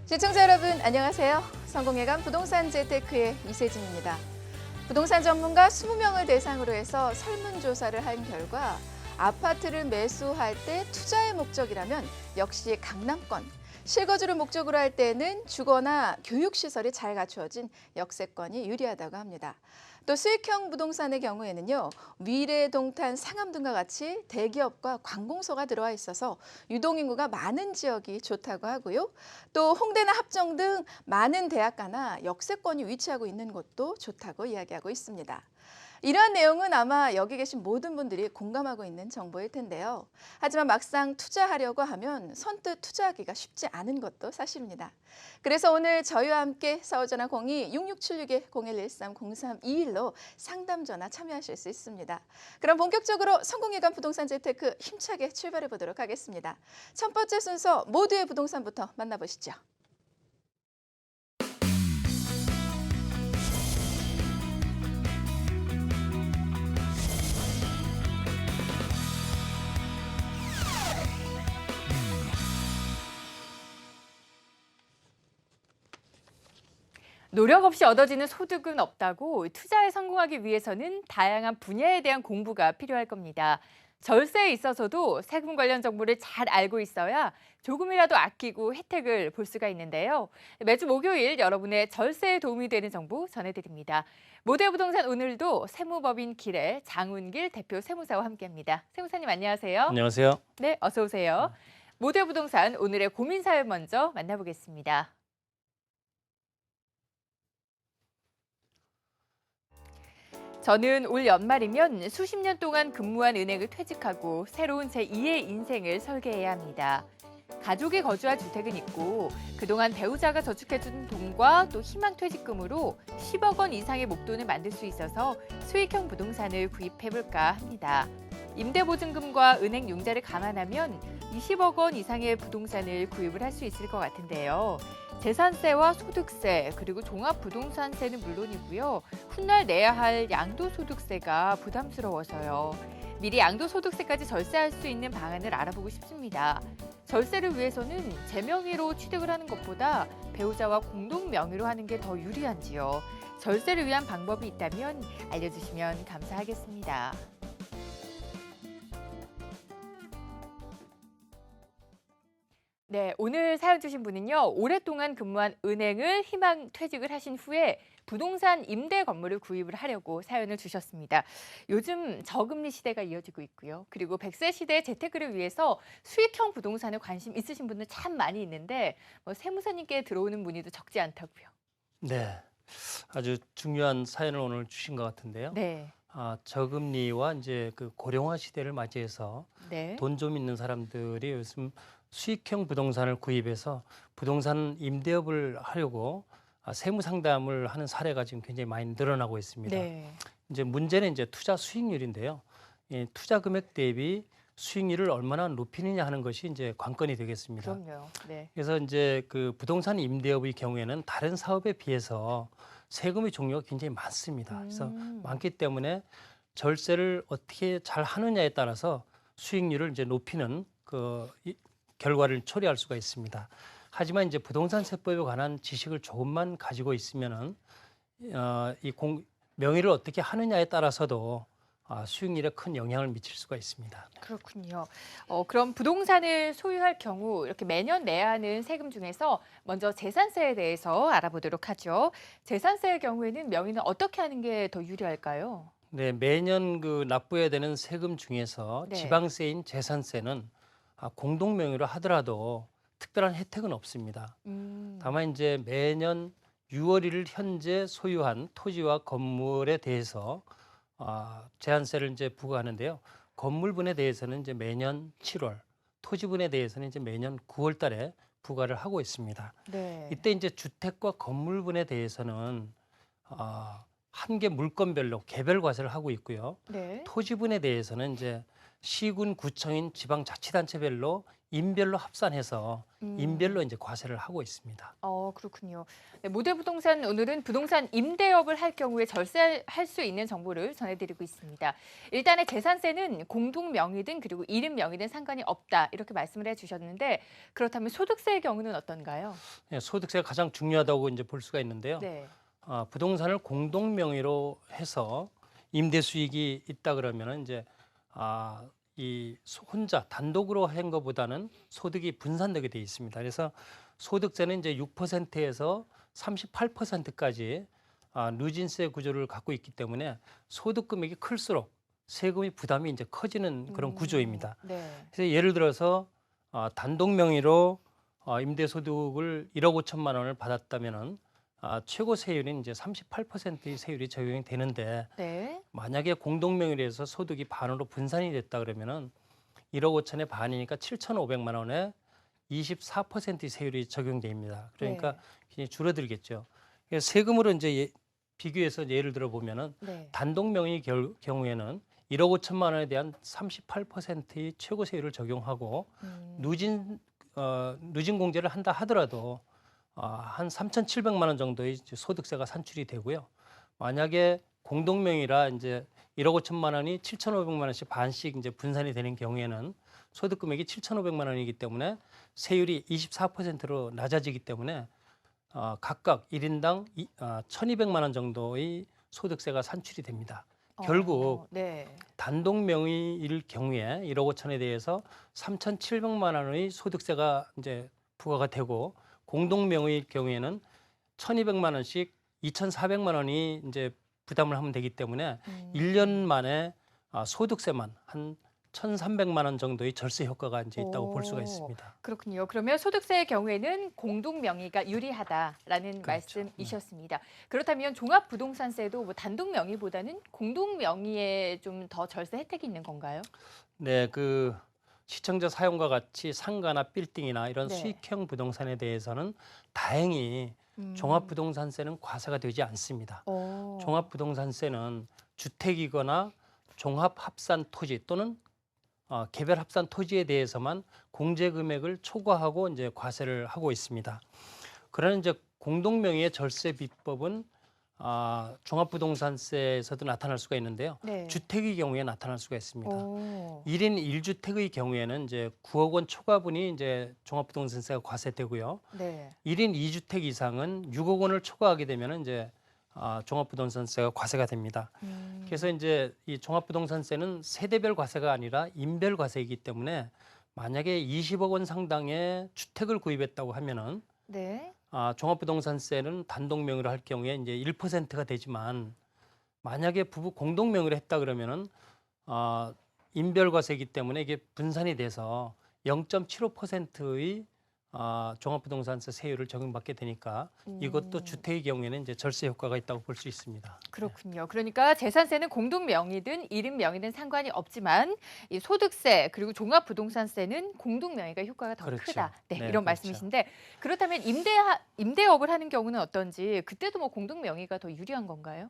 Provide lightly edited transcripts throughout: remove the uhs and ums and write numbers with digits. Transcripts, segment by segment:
시청자 여러분 안녕하세요. 성공회관 부동산 재테크의 이세진입니다. 부동산 전문가 20명을 대상으로 해서 설문조사를 한 결과 아파트를 매수할 때 투자의 목적이라면 역시 강남권, 실거주를 목적으로 할 때는 주거나 교육시설이 잘 갖추어진 역세권이 유리하다고 합니다. 또 수익형 부동산의 경우에는요, 위례, 동탄, 상암 등과 같이 대기업과 관공서가 들어와 있어서 유동인구가 많은 지역이 좋다고 하고요. 또 홍대나 합정 등 많은 대학가나 역세권이 위치하고 있는 곳도 좋다고 이야기하고 있습니다. 이러한 내용은 아마 여기 계신 모든 분들이 공감하고 있는 정보일 텐데요. 하지만 막상 투자하려고 하면 선뜻 투자하기가 쉽지 않은 것도 사실입니다. 그래서 오늘 저희와 함께 서울전화 02-6676-0113-0321로 상담 전화 참여하실 수 있습니다. 그럼 본격적으로 성공회관 부동산 재테크 힘차게 출발해 보도록 하겠습니다. 첫 번째 순서 모두의 부동산부터 만나보시죠. 노력 없이 얻어지는 소득은 없다고 투자에 성공하기 위해서는 다양한 분야에 대한 공부가 필요할 겁니다. 절세에 있어서도 세금 관련 정보를 잘 알고 있어야 조금이라도 아끼고 혜택을 볼 수가 있는데요. 매주 목요일 여러분의 절세에 도움이 되는 정보 전해드립니다. 모두의 부동산 오늘도 세무법인 길의 장운길 대표 세무사와 함께합니다. 세무사님 안녕하세요. 안녕하세요. 네, 어서 오세요. 모두의 부동산 오늘의 고민 사연 먼저 만나보겠습니다. 저는 올 연말이면 수십 년 동안 근무한 은행을 퇴직하고 새로운 제2의 인생을 설계해야 합니다. 가족이 거주할 주택은 있고 그동안 배우자가 저축해준 돈과 또 희망퇴직금으로 10억 원 이상의 목돈을 만들 수 있어서 수익형 부동산을 구입해볼까 합니다. 임대보증금과 은행 융자를 감안하면 20억 원 이상의 부동산을 구입을 할 수 있을 것 같은데요. 재산세와 소득세 그리고 종합부동산세는 물론이고요. 훗날 내야 할 양도소득세가 부담스러워서요. 미리 양도소득세까지 절세할 수 있는 방안을 알아보고 싶습니다. 절세를 위해서는 제 명의로 취득을 하는 것보다 배우자와 공동 명의로 하는 게 더 유리한지요. 절세를 위한 방법이 있다면 알려주시면 감사하겠습니다. 네, 오늘 사연 주신 분은요. 오랫동안 근무한 은행을 희망 퇴직을 하신 후에 부동산 임대 건물을 구입을 하려고 사연을 주셨습니다. 요즘 저금리 시대가 이어지고 있고요. 그리고 100세 시대의 재테크를 위해서 수익형 부동산에 관심 있으신 분들 참 많이 있는데 세무사님께 들어오는 문의도 적지 않다고요. 네, 아주 중요한 사연을 오늘 주신 것 같은데요. 네. 저금리와 이제 그 고령화 시대를 맞이해서 네. 돈 좀 있는 사람들이 요즘 수익형 부동산을 구입해서 부동산 임대업을 하려고 세무 상담을 하는 사례가 지금 굉장히 많이 늘어나고 있습니다. 네. 이제 문제는 이제 투자 수익률인데요. 이 투자 금액 대비 수익률을 얼마나 높이느냐 하는 것이 이제 관건이 되겠습니다. 그럼요. 네. 그래서 이제 그 부동산 임대업의 경우에는 다른 사업에 비해서 세금의 종류가 굉장히 많습니다. 그래서 많기 때문에 절세를 어떻게 잘 하느냐에 따라서 수익률을 이제 높이는 결과를 초래할 수가 있습니다. 하지만 이제 부동산 세법에 관한 지식을 조금만 가지고 있으면은 명의를 어떻게 하느냐에 따라서도 수익률에 큰 영향을 미칠 수가 있습니다. 그렇군요. 그럼 부동산을 소유할 경우 이렇게 매년 내야 하는 세금 중에서 먼저 재산세에 대해서 알아보도록 하죠. 재산세의 경우에는 명의는 어떻게 하는 게 더 유리할까요? 네, 매년 납부해야 되는 세금 중에서 네. 지방세인 재산세는 공동 명의로 하더라도 특별한 혜택은 없습니다. 다만 이제 매년 6월 1일 현재 소유한 토지와 건물에 대해서 제한세를 이제 부과하는데요. 건물분에 대해서는 이제 매년 7월, 토지분에 대해서는 이제 매년 9월 달에 부과를 하고 있습니다. 네. 이때 이제 주택과 건물분에 대해서는 한 개 물건별로 개별 과세를 하고 있고요. 네. 토지분에 대해서는 이제 시군 구청인 지방자치단체별로 인별로 합산해서 인별로 이제 과세를 하고 있습니다. 그렇군요. 네, 모델부동산 오늘은 부동산 임대업을 할 경우에 절세할 수 있는 정보를 전해드리고 있습니다. 일단은 재산세는 공동 명의든 그리고 이름 명의든 상관이 없다 이렇게 말씀을 해주셨는데 그렇다면 소득세의 경우는 어떤가요? 네, 소득세가 가장 중요하다고 이제 볼 수가 있는데요. 네. 부동산을 공동 명의로 해서 임대 수익이 있다 그러면은 이제 혼자 단독으로 한 것보다는 소득이 분산되게 돼 있습니다. 그래서 소득세는 이제 6%에서 38%까지 누진세 구조를 갖고 있기 때문에 소득 금액이 클수록 세금의 부담이 이제 커지는 그런 구조입니다. 네. 그래서 예를 들어서 단독 명의로 임대 소득을 1억 5천만 원을 받았다면은 최고 세율은 이제 38%의 세율이 적용이 되는데 네. 만약에 공동 명의로 해서 소득이 반으로 분산이 됐다 그러면은 1억 5천의 반이니까 7,500만 원에 24%의 세율이 적용됩니다. 그러니까 네. 굉장히 줄어들겠죠. 그래서 세금으로 이제 비교해서 예를 들어 보면은 네. 단독 명의 경우에는 1억 5천만 원에 대한 38%의 최고 세율을 적용하고 누진 공제를 한다 하더라도 한 3,700만 원 정도의 소득세가 산출이 되고요. 만약에 공동 명의라 이제 1억 5천만 원이 7,500만 원씩 반씩 이제 분산이 되는 경우에는 소득 금액이 7,500만 원이기 때문에 세율이 24%로 낮아지기 때문에 각각 1인당 1,200만 원 정도의 소득세가 산출이 됩니다. 결국 네. 단독 명의일 경우에 1억 5천에 대해서 3,700만 원의 소득세가 이제 부과가 되고 공동 명의일 경우에는 1,200만 원씩 2,400만 원이 이제 부담을 하면 되기 때문에 1년 만에 소득세만 한 1,300만 원 정도의 절세 효과가 이제 있다고 볼 수가 있습니다. 그렇군요. 그러면 소득세의 경우에는 공동 명의가 유리하다라는 그렇죠. 말씀이셨습니다. 그렇다면 종합부동산세도 뭐 단독 명의보다는 공동 명의에 좀 더 절세 혜택이 있는 건가요? 네, 그 시청자 사용과 같이 상가나 빌딩이나 이런 네. 수익형 부동산에 대해서는 다행히 종합부동산세는 과세가 되지 않습니다. 종합부동산세는 주택이거나 종합합산 토지 또는 개별 합산 토지에 대해서만 공제 금액을 초과하고 이제 과세를 하고 있습니다. 그러나 이제 공동 명의의 절세 비법은 종합부동산세에서도 나타날 수가 있는데요. 네. 주택의 경우에 나타날 수가 있습니다. 1인 1주택의 경우에는 이제 9억 원 초과분이 이제 종합부동산세가 과세되고요. 네. 1인 2주택 이상은 6억 원을 초과하게 되면 이제 종합부동산세가 과세가 됩니다. 그래서 이제 이 종합부동산세는 세대별 과세가 아니라 인별 과세이기 때문에 만약에 20억 원 상당의 주택을 구입했다고 하면은 네. 종합부동산세는 단독 명의로 할 경우에 이제 1%가 되지만 만약에 부부 공동 명의로 했다 그러면은 인별 과세이기 때문에 이게 분산이 돼서 0.75%의 종합부동산세 세율을 적용받게 되니까 이것도 주택의 경우에는 이제 절세 효과가 있다고 볼 수 있습니다. 그렇군요. 그러니까 재산세는 공동 명의든 이름 명의든 상관이 없지만 이 소득세 그리고 종합부동산세는 공동 명의가 효과가 더 그렇죠. 크다. 네, 네, 이런 그렇죠. 말씀이신데 그렇다면 임대업을 하는 경우는 어떤지 그때도 뭐 공동 명의가 더 유리한 건가요?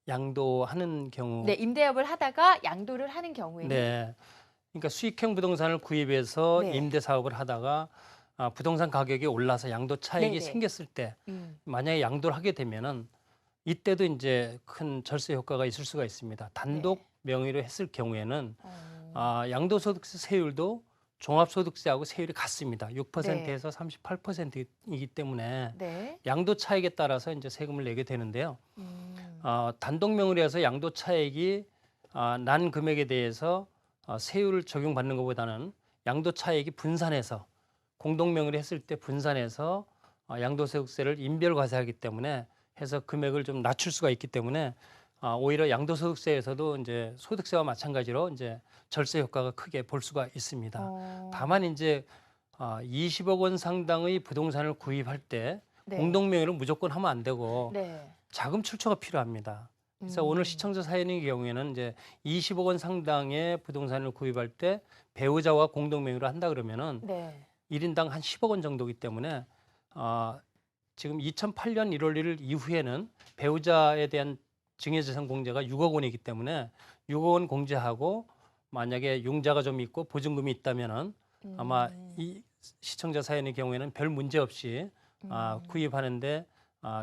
양도하는 경우. 네, 임대업을 하다가 양도를 하는 경우에는 네. 그러니까 수익형 부동산을 구입해서 네. 임대 사업을 하다가 부동산 가격이 올라서 양도 차익이 네네. 생겼을 때 음, 만약에 양도를 하게 되면은 이때도 이제 큰 절세 효과가 있을 수가 있습니다. 단독 명의로 했을 경우에는 양도소득세 세율도 종합소득세하고 세율이 같습니다. 6%에서 38%이기 때문에 네. 양도 차익에 따라서 이제 세금을 내게 되는데요. 음, 단독 명의로 해서 양도 차익이 난 금액에 대해서 세율을 적용받는 것보다는 양도 차익이 분산해서 공동 명의로 했을 때 분산해서 양도소득세를 인별 과세하기 때문에 해서 금액을 좀 낮출 수가 있기 때문에 오히려 양도소득세에서도 이제 소득세와 마찬가지로 이제 절세 효과가 크게 볼 수가 있습니다. 다만 이제 20억 원 상당의 부동산을 구입할 때 네. 공동 명의로 무조건 하면 안 되고 네. 자금 출처가 필요합니다. 그래서 오늘 시청자 사연의 경우에는 이제 20억 원 상당의 부동산을 구입할 때 배우자와 공동 명의로 한다 그러면은 네. 1인당 한 10억 원 정도이기 때문에 지금 2008년 1월 1일 이후에는 배우자에 대한 증여재산 공제가 6억 원이기 때문에 6억 원 공제하고 만약에 융자가 좀 있고 보증금이 있다면은 아마 이 시청자 사연의 경우에는 별 문제 없이 구입하는데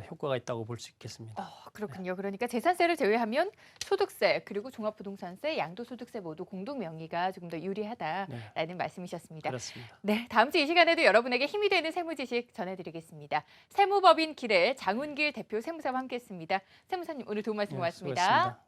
효과가 있다고 볼 수 있겠습니다. 그렇군요. 그러니까 재산세를 제외하면 소득세 그리고 종합부동산세, 양도소득세 모두 공동 명의가 조금 더 유리하다라는 말씀이셨습니다. 그렇습니다. 네, 다음 주 이 시간에도 여러분에게 힘이 되는 세무 지식 전해드리겠습니다. 세무법인 길의 장훈길 대표 세무사와 함께했습니다. 세무사님 오늘 도움 말씀 고맙습니다. 수고하셨습니다.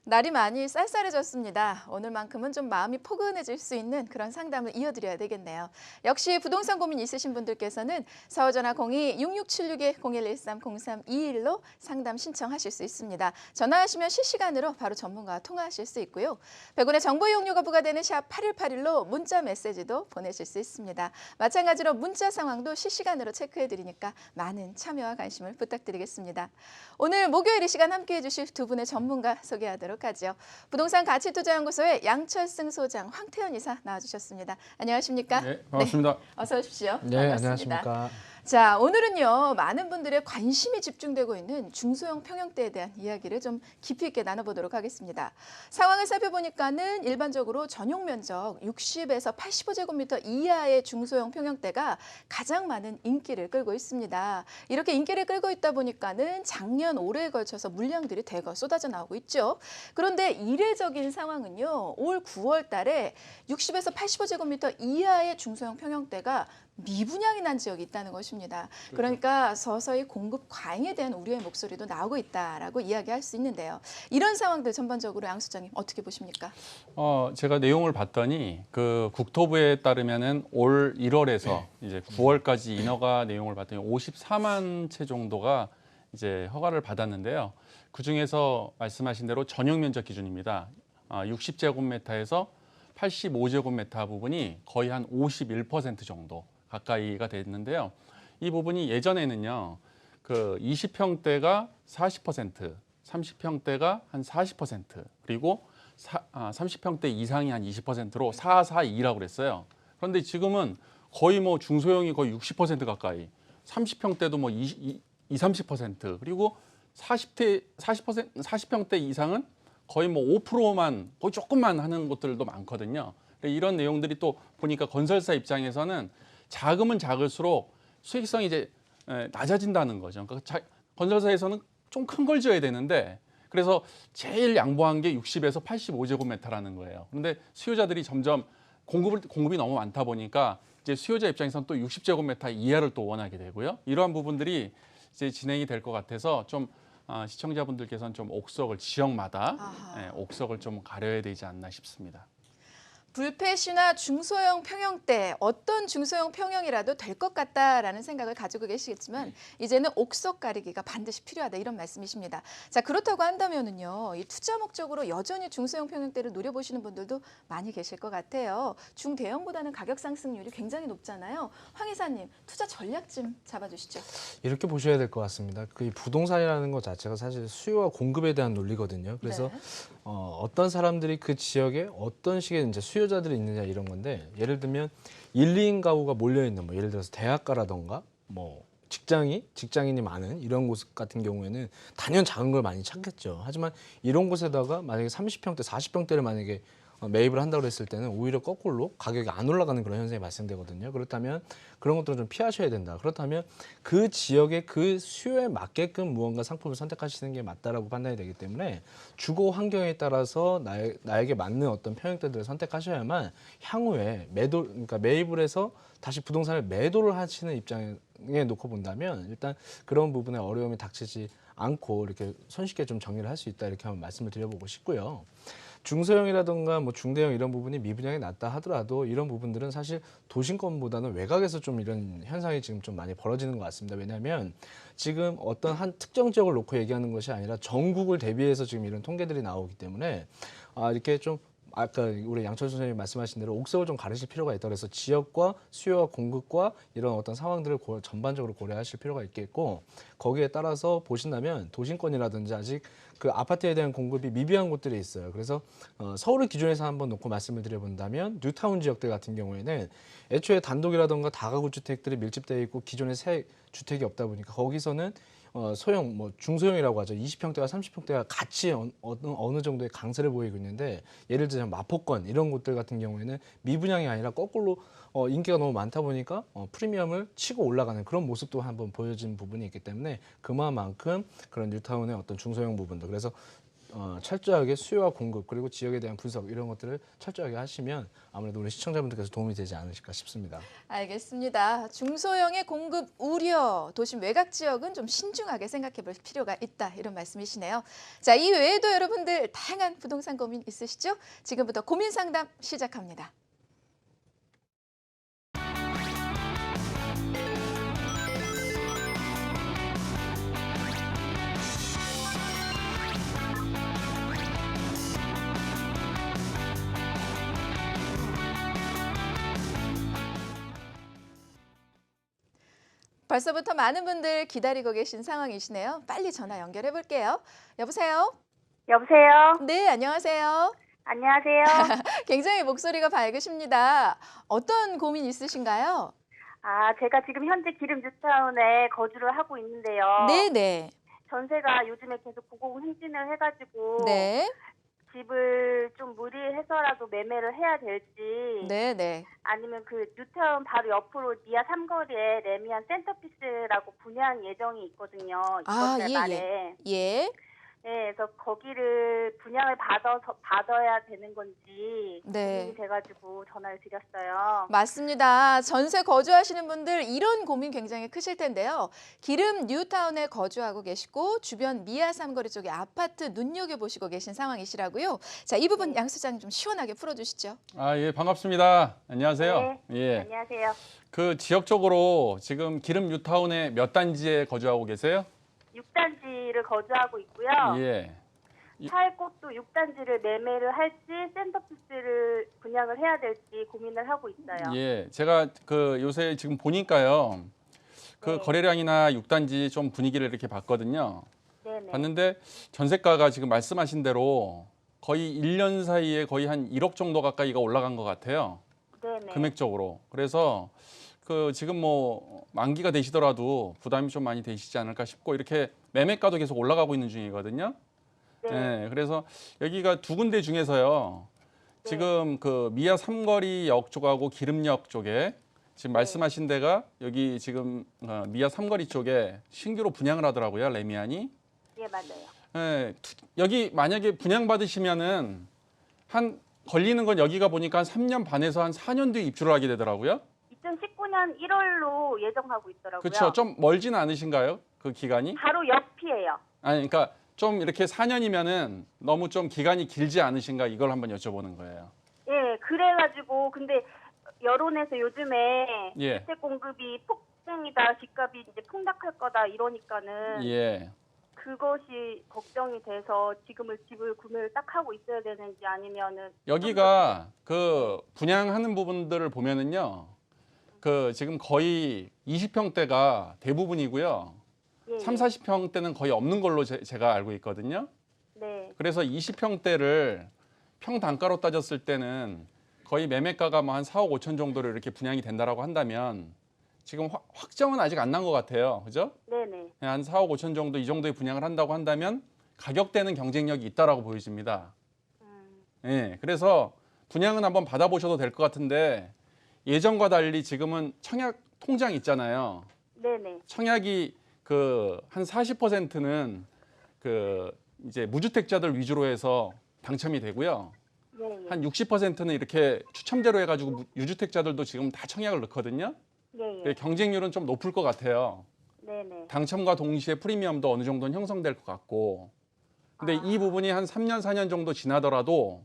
날이 많이 쌀쌀해졌습니다. 오늘만큼은 좀 마음이 포근해질 수 있는 그런 상담을 이어드려야 되겠네요. 역시 부동산 고민 있으신 분들께서는 서울전화 02-6661-0113-0321로 상담 신청하실 수 있습니다. 전화하시면 실시간으로 바로 전문가와 통화하실 수 있고요. 100원의 정보 이용료가 부과되는 샵 8181로 문자 메시지도 보내실 수 있습니다. 마찬가지로 문자 상황도 실시간으로 체크해드리니까 많은 참여와 관심을 부탁드리겠습니다. 오늘 목요일 이 시간 함께해 주실 두 분의 전문가 소개하도록 하죠. 부동산 가치투자연구소의 양철승 소장, 황태현 이사 나와주셨습니다. 안녕하십니까? 네, 반갑습니다. 네, 어서 오십시오. 네, 반갑습니다. 안녕하십니까. 자, 오늘은요, 많은 분들의 관심이 집중되고 있는 중소형 평형대에 대한 이야기를 좀 깊이 있게 나눠보도록 하겠습니다. 상황을 살펴보니까는 일반적으로 전용 면적 60에서 85제곱미터 이하의 중소형 평형대가 가장 많은 인기를 끌고 있습니다. 이렇게 인기를 끌고 있다 보니까는 작년, 올해에 걸쳐서 물량들이 대거 쏟아져 나오고 있죠. 그런데 이례적인 상황은요, 올 9월 달에 60에서 85제곱미터 이하의 중소형 평형대가 미분양이 난 지역이 있다는 것입니다. 그러니까 서서히 공급 과잉에 대한 우려의 목소리도 나오고 있다라고 이야기할 수 있는데요. 이런 상황들 전반적으로 양 소장님 어떻게 보십니까? 제가 내용을 봤더니 그 국토부에 따르면은 올 1월에서 이제 9월까지 인허가 내용을 봤더니 54만 채 정도가 이제 허가를 받았는데요. 그 중에서 말씀하신 대로 전용 면적 기준입니다. 60제곱미터에서 85제곱미터 부분이 거의 한 51% 정도 가까이가 됐는데요. 이 부분이 예전에는요, 그 20평대가 40%, 30평대가 한 40%, 그리고 30평대 이상이 한 20%로 442라고 그랬어요. 그런데 지금은 거의 뭐 중소형이 거의 60% 가까이, 30평대도 뭐 30%, 그리고 40평대 이상은 거의 뭐 5%만, 거의 조금만 하는 곳들도 많거든요. 이런 내용들이 또 보니까 건설사 입장에서는 자금은 작을수록 수익성이 이제 낮아진다는 거죠. 그러니까 건설사에서는 좀 큰 걸 지어야 되는데, 그래서 제일 양보한 게 60에서 85제곱미터라는 거예요. 그런데 수요자들이 점점 공급이 너무 많다 보니까 이제 수요자 입장에서는 또 60제곱미터 이하를 또 원하게 되고요. 이러한 부분들이 이제 진행이 될 것 같아서 좀 시청자분들께서는 좀 지역마다 옥석을 좀 가려야 되지 않나 싶습니다. 불패시나 중소형 평형대, 어떤 중소형 평형이라도 될 것 같다라는 생각을 가지고 계시겠지만 이제는 옥석 가리기가 반드시 필요하다 이런 말씀이십니다. 자, 그렇다고 한다면은요, 이 투자 목적으로 여전히 중소형 평형대를 노려보시는 분들도 많이 계실 것 같아요. 중대형보다는 가격 상승률이 굉장히 높잖아요. 황 이사님, 투자 전략 좀 잡아주시죠. 이렇게 보셔야 될 것 같습니다. 그 부동산이라는 것 자체가 사실 수요와 공급에 대한 논리거든요. 그래서 네. 어떤 사람들이 그 지역에 어떤 식의 이제 수요자들이 있느냐 이런 건데, 예를 들면 1, 2인 가구가 몰려 있는 뭐 예를 들어서 대학가라던가 뭐 직장인이 많은 이런 곳 같은 경우에는 단연 작은 걸 많이 찾겠죠. 하지만 이런 곳에다가 만약에 30평대, 40평대를 만약에 매입을 한다고 했을 때는 오히려 거꾸로 가격이 안 올라가는 그런 현상이 발생되거든요. 그렇다면 그런 것들은 좀 피하셔야 된다. 그렇다면 그 지역의 그 수요에 맞게끔 무언가 상품을 선택하시는 게 맞다라고 판단이 되기 때문에 주거 환경에 따라서 나에게 맞는 어떤 평형대들을 선택하셔야만 향후에 그러니까 매입을 해서 다시 부동산을 매도를 하시는 입장에 놓고 본다면 일단 그런 부분에 어려움이 닥치지 않고 이렇게 손쉽게 좀 정리를 할 수 있다 이렇게 한번 말씀을 드려보고 싶고요. 중소형이라든가 뭐 중대형 이런 부분이 미분양이 낮다 하더라도 이런 부분들은 사실 도심권보다는 외곽에서 좀 이런 현상이 지금 좀 많이 벌어지는 것 같습니다. 왜냐하면 지금 어떤 한 특정 지역을 놓고 얘기하는 것이 아니라 전국을 대비해서 지금 이런 통계들이 나오기 때문에 이렇게 좀 아까 우리 양철수 선생님이 말씀하신 대로 옥석을 좀 가르칠 필요가 있다. 그래서 지역과 수요와 공급과 이런 어떤 상황들을 전반적으로 고려하실 필요가 있겠고 거기에 따라서 보신다면 도심권이라든지 아직 그 아파트에 대한 공급이 미비한 곳들이 있어요. 그래서 서울을 기준에서 한번 놓고 말씀을 드려본다면 뉴타운 지역들 같은 경우에는 애초에 단독이라든가 다가구 주택들이 밀집되어 있고 기존에 새 주택이 없다 보니까 거기서는 소형, 뭐 중소형이라고 하죠. 20평대와 30평대가 같이 어느 정도의 강세를 보이고 있는데 예를 들자면 마포권 이런 곳들 같은 경우에는 미분양이 아니라 거꾸로 인기가 너무 많다 보니까 프리미엄을 치고 올라가는 그런 모습도 한번 보여진 부분이 있기 때문에 그만큼 그런 뉴타운의 어떤 중소형 부분도 그래서 철저하게 수요와 공급 그리고 지역에 대한 분석 이런 것들을 철저하게 하시면 아무래도 우리 시청자분들께서 도움이 되지 않으실까 싶습니다. 알겠습니다. 중소형의 공급 우려, 도심 외곽 지역은 좀 신중하게 생각해 볼 필요가 있다. 이런 말씀이시네요. 자, 이 외에도 여러분들 다양한 부동산 고민 있으시죠? 지금부터 고민 상담 시작합니다. 벌써부터 많은 분들 기다리고 계신 상황이시네요. 빨리 전화 연결해 볼게요. 여보세요? 여보세요? 네, 안녕하세요. 안녕하세요. 굉장히 목소리가 밝으십니다. 어떤 고민 있으신가요? 제가 지금 현재 기름 뉴타운에 거주를 하고 있는데요. 네네. 전세가 요즘에 계속 고공행진을 해가지고 네. 집을 좀 무리해서라도 매매를 해야 될지 네네. 아니면 그 뉴타운 바로 옆으로 미아 삼거리에 레미안 센터피스라고 분양 예정이 있거든요. 이번 달 말에. 예. 네, 그래서 거기를 분양을 받아야 되는 건지 네. 고민이 돼가지고 전화를 드렸어요. 맞습니다. 전세 거주하시는 분들 이런 고민 굉장히 크실 텐데요. 기름 뉴타운에 거주하고 계시고 주변 미아 삼거리 쪽에 아파트 눈여겨보시고 계신 상황이시라고요. 자, 이 부분 양 소장님 좀 시원하게 풀어주시죠. 예, 반갑습니다. 안녕하세요. 네, 예. 안녕하세요. 그 지역적으로 지금 기름 뉴타운의 몇 단지에 거주하고 계세요? 6단지를 거주하고 있고요. 예. 살 곳도 6단지를 매매를 할지 센터피스를 분양을 해야 될지 고민을 하고 있어요. 예. 제가 그 요새 지금 보니까요. 그 네. 거래량이나 6단지 좀 분위기를 이렇게 봤거든요. 네네. 봤는데 전세가가 지금 말씀하신 대로 거의 1년 사이에 거의 한 1억 정도 가까이가 올라간 것 같아요. 네네. 금액적으로. 그래서 그 지금 뭐 만기가 되시더라도 부담이 좀 많이 되시지 않을까 싶고 이렇게 매매가도 계속 올라가고 있는 중이거든요. 네. 네, 그래서 여기가 두 군데 중에서요. 네. 지금 그 미아 삼거리역 쪽하고 기름역 쪽에 지금 말씀하신 데가 여기 지금 미아 삼거리 쪽에 신규로 분양을 하더라고요. 레미안이. 예, 맞아요. 네, 여기 만약에 분양 받으시면은 한 걸리는 건 여기가 보니까 한 3년 반에서 한 4년 뒤에 입주를 하게 되더라고요. 2019년 1월로 예정하고 있더라고요. 그렇죠. 좀 멀지는 않으신가요? 그 기간이? 바로 옆이에요. 아니, 그러니까 좀 이렇게 4년이면은 너무 좀 기간이 길지 않으신가 이걸 한번 여쭤보는 거예요. 예, 그래가지고 근데 여론에서 요즘에 예. 주택 공급이 폭등이다, 집값이 이제 폭락할 거다 이러니까는 예. 그것이 걱정이 돼서 지금을 집을 구매를 딱 하고 있어야 되는지 아니면은 여기가 그 분양하는 부분들을 보면은요. 그 지금 거의 20평대가 대부분이고요. 예, 3, 40평대는 거의 없는 걸로 제가 알고 있거든요. 네, 그래서 20평대를 평단가로 따졌을 때는 거의 매매가가 뭐 한 4억 5천 정도로 이렇게 분양이 된다라고 한다면 지금 확정은 아직 안 난 것 같아요. 그죠? 네네. 한 4억 5천 정도 이 정도의 분양을 한다고 한다면 가격대는 경쟁력이 있다라고 보여집니다. 예, 그래서 분양은 한번 받아보셔도 될 것 같은데 예전과 달리 지금은 청약 통장 있잖아요. 네네. 청약이 그 한 40%는 그 이제 무주택자들 위주로 해서 당첨이 되고요. 예, 예. 한 60%는 이렇게 추첨대로 해가지고 유주택자들도 지금 다 청약을 넣거든요. 예, 예. 경쟁률은 좀 높을 것 같아요. 네네. 당첨과 동시에 프리미엄도 어느 정도는 형성될 것 같고. 근데 이 부분이 한 3년, 4년 정도 지나더라도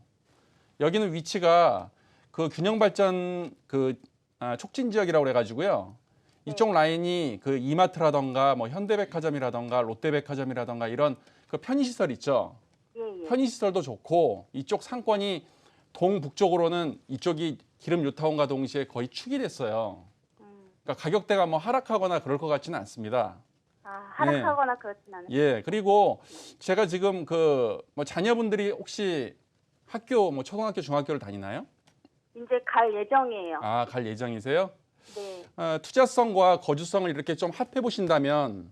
여기는 위치가 그 균형발전 촉진 지역이라고 그래가지고요. 이쪽 라인이 그 이마트라던가 뭐 현대백화점이라던가 롯데백화점이라던가 이런 그 편의시설 있죠. 예, 예. 편의시설도 좋고 이쪽 상권이 동북쪽으로는 이쪽이 기름 뉴타운과 동시에 거의 축이 됐어요. 그러니까 가격대가 뭐 하락하거나 그럴 것 같지는 않습니다. 아, 하락하거나 그렇진 않아요. 예, 그리고 제가 지금 그 뭐 자녀분들이 혹시 학교 뭐 초등학교, 중학교를 다니나요? 이제 갈 예정이에요. 아, 갈 예정이세요? 네. 투자성과 거주성을 이렇게 좀 합해 보신다면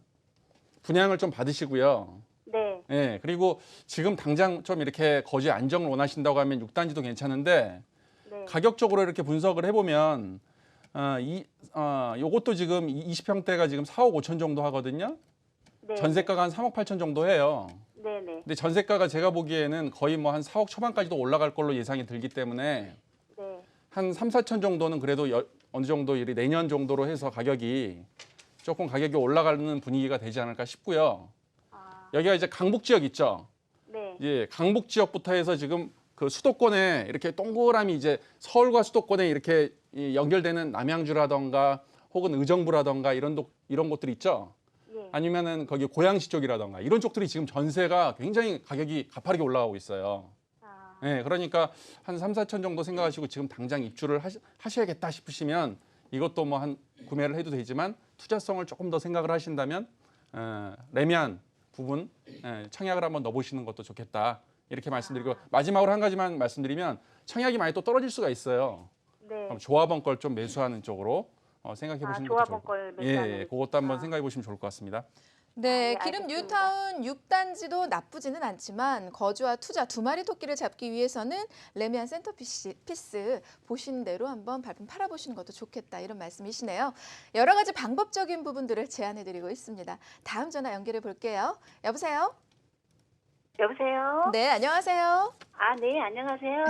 분양을 좀 받으시고요. 네. 예, 그리고 지금 당장 좀 이렇게 거주 안정을 원하신다고 하면 6단지도 괜찮은데 네. 가격적으로 이렇게 분석을 해보면 요것도 지금 20평대가 지금 4억 5천 정도 하거든요. 네. 전세가가 한 3억 8천 정도 해요. 네네. 근데 전세가가 제가 보기에는 거의 뭐 한 4억 초반까지도 올라갈 걸로 예상이 들기 때문에 네. 한 3, 4천 정도는 그래도 어느 정도 내년 정도로 해서 가격이 조금 가격이 올라가는 분위기가 되지 않을까 싶고요. 아, 여기가 이제 강북 지역 있죠. 네. 예, 강북 지역부터 해서 지금 그 수도권에 이렇게 동그라미 이제 서울과 수도권에 이렇게 연결되는 남양주라던가 혹은 의정부라던가 이런 곳들 있죠. 예. 아니면은 거기 고양시 쪽이라던가 이런 쪽들이 지금 전세가 굉장히 가격이 가파르게 올라가고 있어요. 아, 예, 그러니까 한 3, 4천 정도 생각하시고 지금 당장 입주를 하셔야겠다 싶으시면 이것도 뭐 한 구매를 해도 되지만 투자성을 조금 더 생각을 하신다면 레미안 부분 청약을 한번 넣어보시는 것도 좋겠다 이렇게 말씀드리고 마지막으로 한 가지만 말씀드리면 청약이 많이 또 떨어질 수가 있어요. 네. 그럼 조합원 걸 좀 매수하는 쪽으로 생각해 보시는 것도 조합원 좋을 걸 매수하는. 예, 그것도 한번 아. 생각해 보시면 좋을 것 같습니다. 네, 네, 기름 알겠습니다. 뉴타운 6단지도 나쁘지는 않지만 거주와 투자 두 마리 토끼를 잡기 위해서는 레미안 센터피스 보신 대로 한번 팔아보시는 것도 좋겠다 이런 말씀이시네요. 여러 가지 방법적인 부분들을 제안해드리고 있습니다. 다음 전화 연결해 볼게요. 여보세요? 여보세요? 네, 안녕하세요. 아, 네, 안녕하세요.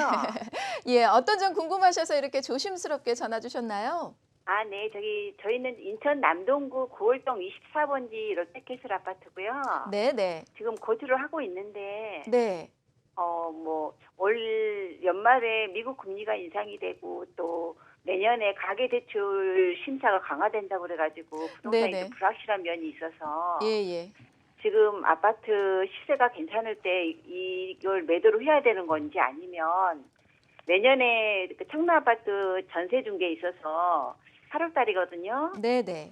예, 어떤 점 궁금하셔서 이렇게 조심스럽게 전화 주셨나요? 아, 네, 저희는 인천 남동구 9월동 24번지 롯데캐슬 아파트고요. 네, 네. 지금 거주를 하고 있는데, 네. 올 연말에 미국 금리가 인상이 되고 또 내년에 가계대출 심사가 강화된다고 그래가지고 부동산이 네네. 좀 불확실한 면이 있어서 예, 예. 지금 아파트 시세가 괜찮을 때 이걸 매도를 해야 되는 건지 아니면 내년에 그 청라 아파트 전세 중개에 있어서 8월 달이거든요. 네, 네.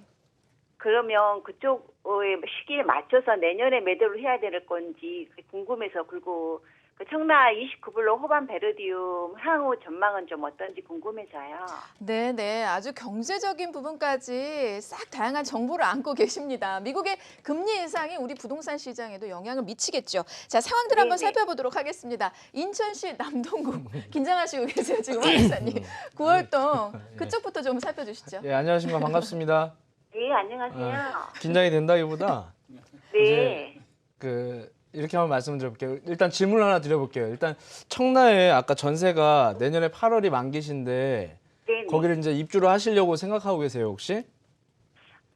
그러면 그쪽의 시기에 맞춰서 내년에 매도를 해야 될 건지 궁금해서 그리고 그 청라 29블록 호반 베르디움 향후 전망은 좀 어떤지 궁금해서요. 네, 네. 아주 경제적인 부분까지 싹 다양한 정보를 안고 계십니다. 미국의 금리 인상이 우리 부동산 시장에도 영향을 미치겠죠. 자, 상황들 한번 네네. 살펴보도록 하겠습니다. 인천시 남동구 긴장하시고 계세요, 지금 황 기사님. 9월동 그쪽부터 좀 살펴주시죠. 예, 안녕하십니까. 반갑습니다. 네, 안녕하세요. 긴장이 된다기보다 네. 이렇게 한번 말씀드려볼게요. 일단 질문 하나 드려볼게요. 일단 청라에 아까 전세가 내년에 8월이 만기신데 네. 거기를 이제 입주를 하시려고 생각하고 계세요, 혹시?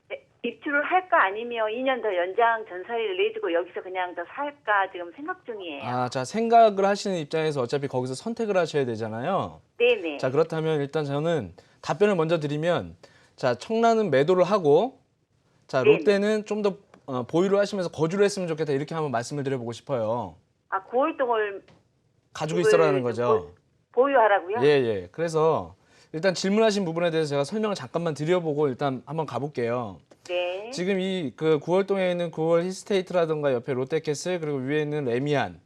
네, 입주를 할까 아니면 2년 더 연장 전세를 내주고 여기서 그냥 더 살까 지금 생각 중이에요. 아, 자, 생각을 하시는 입장에서 어차피 거기서 선택을 하셔야 되잖아요. 네네. 자, 그렇다면 일단 저는 답변을 먼저 드리면, 자, 청라는 매도를 하고, 자, 네네. 롯데는 좀 더 보유를 하시면서 거주를 했으면 좋겠다, 이렇게 한번 말씀을 드려보고 싶어요. 아, 9월동을 가지고 집을 있어라는 거죠. 보유하라고요? 예, 예. 그래서 일단 질문하신 부분에 대해서 제가 설명을 잠깐만 드려보고 일단 한번 가볼게요. 네. 지금 이 그 9월동에 있는 9월 힐스테이트라든가 옆에 롯데캐슬 그리고 위에 있는 레미안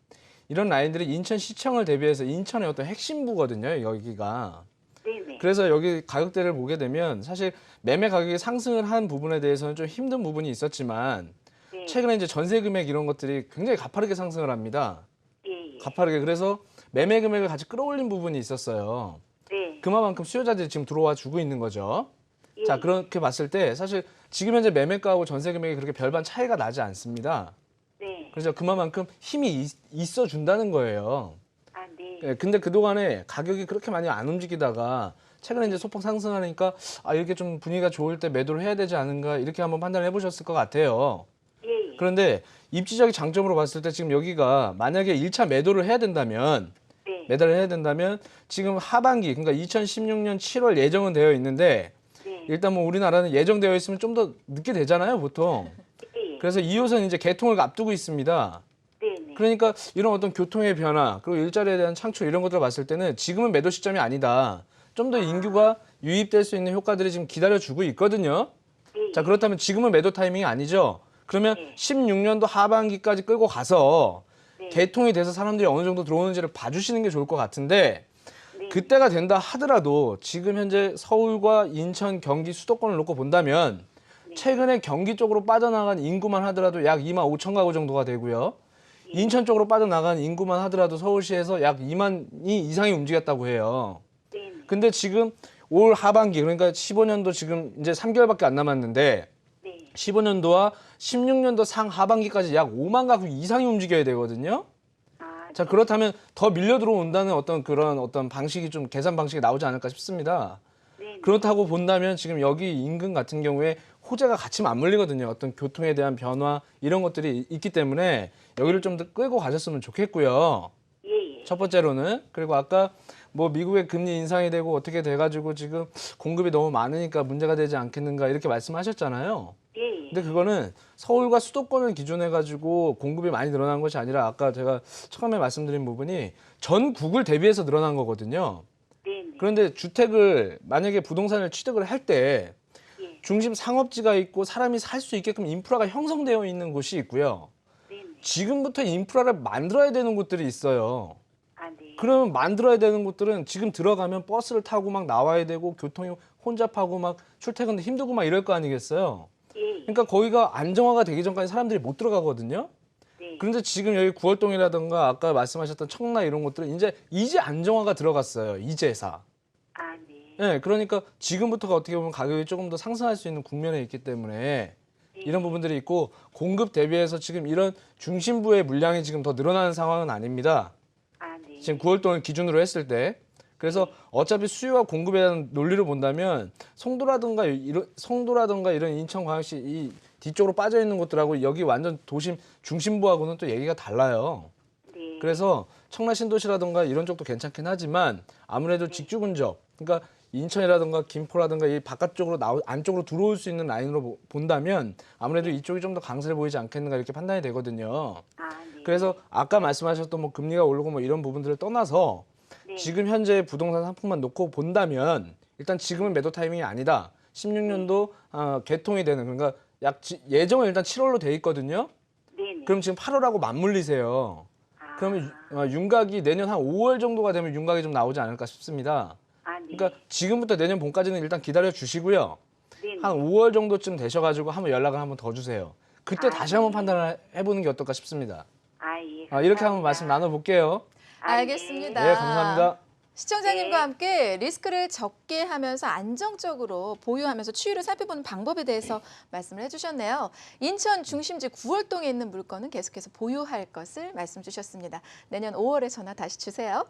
이런 라인들이 인천시청을 대비해서 인천의 어떤 핵심부거든요, 여기가. 네네. 그래서 여기 가격대를 보게 되면 사실 매매 가격이 상승을 한 부분에 대해서는 좀 힘든 부분이 있었지만 네. 최근에 이제 전세 금액 이런 것들이 굉장히 가파르게 상승을 합니다. 예, 예. 가파르게. 그래서 매매 금액을 같이 끌어올린 부분이 있었어요. 네. 그만큼 수요자들이 지금 들어와 주고 있는 거죠. 예. 자, 그렇게 봤을 때 사실 지금 현재 매매가하고 전세 금액이 그렇게 별반 차이가 나지 않습니다. 네. 그래서 그만큼 힘이 있어 준다는 거예요. 아, 네. 예, 근데 그동안에 가격이 그렇게 많이 안 움직이다가 최근에 이제 소폭 상승하니까 아, 이렇게 좀 분위기가 좋을 때 매도를 해야 되지 않은가 이렇게 한번 판단을 해보셨을 것 같아요. 예, 예. 그런데 입지적인 장점으로 봤을 때 지금 여기가 만약에 1차 매도를 해야 된다면 네. 매달을 해야 된다면 지금 하반기 그러니까 2016년 7월 예정은 되어 있는데 네. 일단 뭐 우리나라는 예정되어 있으면 좀 더 늦게 되잖아요, 보통. 네. 그래서 2호선 이제 개통을 앞두고 있습니다. 네네. 그러니까 이런 어떤 교통의 변화 그리고 일자리에 대한 창출 이런 것들을 봤을 때는 지금은 매도 시점이 아니다. 좀 더 인구가 유입될 수 있는 효과들이 지금 기다려주고 있거든요. 네. 자 그렇다면 지금은 매도 타이밍이 아니죠. 그러면 네. 16년도 하반기까지 끌고 가서 네. 개통이 돼서 사람들이 어느 정도 들어오는지를 봐주시는 게 좋을 것 같은데 네. 그때가 된다 하더라도 지금 현재 서울과 인천, 경기 수도권을 놓고 본다면 최근에 경기 쪽으로 빠져나간 인구만 하더라도 약 2만 5천 가구 정도가 되고요. 인천 쪽으로 빠져나간 인구만 하더라도 서울시에서 약 2만이 이상이 움직였다고 해요. 네네. 근데 지금 올 하반기 그러니까 15년도 지금 이제 3개월밖에 안 남았는데 네. 15년도와 16년도 상하반기까지 약 5만 가구 이상이 움직여야 되거든요. 아, 자 그렇다면 더 밀려 들어온다는 어떤 그런 어떤 방식이 좀 계산 방식이 나오지 않을까 싶습니다. 네. 그렇다고 본다면 지금 여기 인근 같은 경우에 호재가 같이 맞물리거든요. 어떤 교통에 대한 변화 이런 것들이 있기 때문에 여기를 좀 더 끌고 가셨으면 좋겠고요. 예, 예. 첫 번째로는 그리고 아까 뭐 미국의 금리 인상이 되고 어떻게 돼가지고 지금 공급이 너무 많으니까 문제가 되지 않겠는가 이렇게 말씀하셨잖아요. 예, 예. 근데 그거는 서울과 수도권을 기준해가지고 공급이 많이 늘어난 것이 아니라 아까 제가 처음에 말씀드린 부분이 전국을 대비해서 늘어난 거거든요. 네네. 그런데 주택을 만약에 부동산을 취득을 할 때 예. 중심 상업지가 있고 사람이 살 수 있게끔 인프라가 형성되어 있는 곳이 있고요. 네네. 지금부터 인프라를 만들어야 되는 곳들이 있어요. 아, 네. 그러면 만들어야 되는 곳들은 지금 들어가면 버스를 타고 막 나와야 되고 교통이 혼잡하고 막 출퇴근도 힘들고 막 이럴 거 아니겠어요. 예, 예. 그러니까 거기가 안정화가 되기 전까지 사람들이 못 들어가거든요. 네. 그런데 지금 여기 구월동이라든가 아까 말씀하셨던 청라 이런 곳들은 이제 안정화가 들어갔어요. 이제사. 아, 네. 네, 그러니까 지금부터가 어떻게 보면 가격이 조금 더 상승할 수 있는 국면에 있기 때문에 이런 부분들이 있고 공급 대비해서 지금 이런 중심부의 물량이 지금 더 늘어나는 상황은 아닙니다. 아, 네. 지금 9월동을 기준으로 했을 때. 그래서 어차피 수요와 공급에 대한 논리로 본다면 송도라든가 이런 인천광역시 이 뒤쪽으로 빠져 있는 곳들하고 여기 완전 도심 중심부하고는 또 얘기가 달라요. 네. 그래서 청라 신도시라든가 이런 쪽도 괜찮긴 하지만 아무래도 직주 근접, 그러니까 인천이라든가 김포라든가 이 바깥쪽으로 안쪽으로 들어올 수 있는 라인으로 본다면 아무래도 이쪽이 좀 더 강세를 보이지 않겠는가 이렇게 판단이 되거든요. 아, 네. 그래서 아까 말씀하셨던 뭐 금리가 오르고 뭐 이런 부분들을 떠나서 네. 지금 현재 부동산 상품만 놓고 본다면 일단 지금은 매도 타이밍이 아니다. 16년도 개통이 되는 그러니까 예정은 일단 7월로 돼 있거든요. 네네. 그럼 지금 8월하고 맞물리세요. 아, 그러면 윤곽이 내년 한 5월 정도가 되면 윤곽이 좀 나오지 않을까 싶습니다. 아, 네. 그러니까 지금부터 내년 봄까지는 일단 기다려 주시고요. 네네. 한 5월 정도쯤 되셔가지고 한번 연락을 한번 더 주세요. 그때 아, 다시 한번 판단을 해보는 게 어떨까 싶습니다. 아, 예. 이렇게 감사합니다. 한번 말씀 나눠볼게요. 아, 알겠습니다. 네, 감사합니다. 시청자님과 네. 함께 리스크를 적게 하면서 안정적으로 보유하면서 추이를 살펴보는 방법에 대해서 말씀을 해주셨네요. 인천 중심지 구월동에 있는 물건은 계속해서 보유할 것을 말씀 주셨습니다. 내년 5월에 전화 다시 주세요.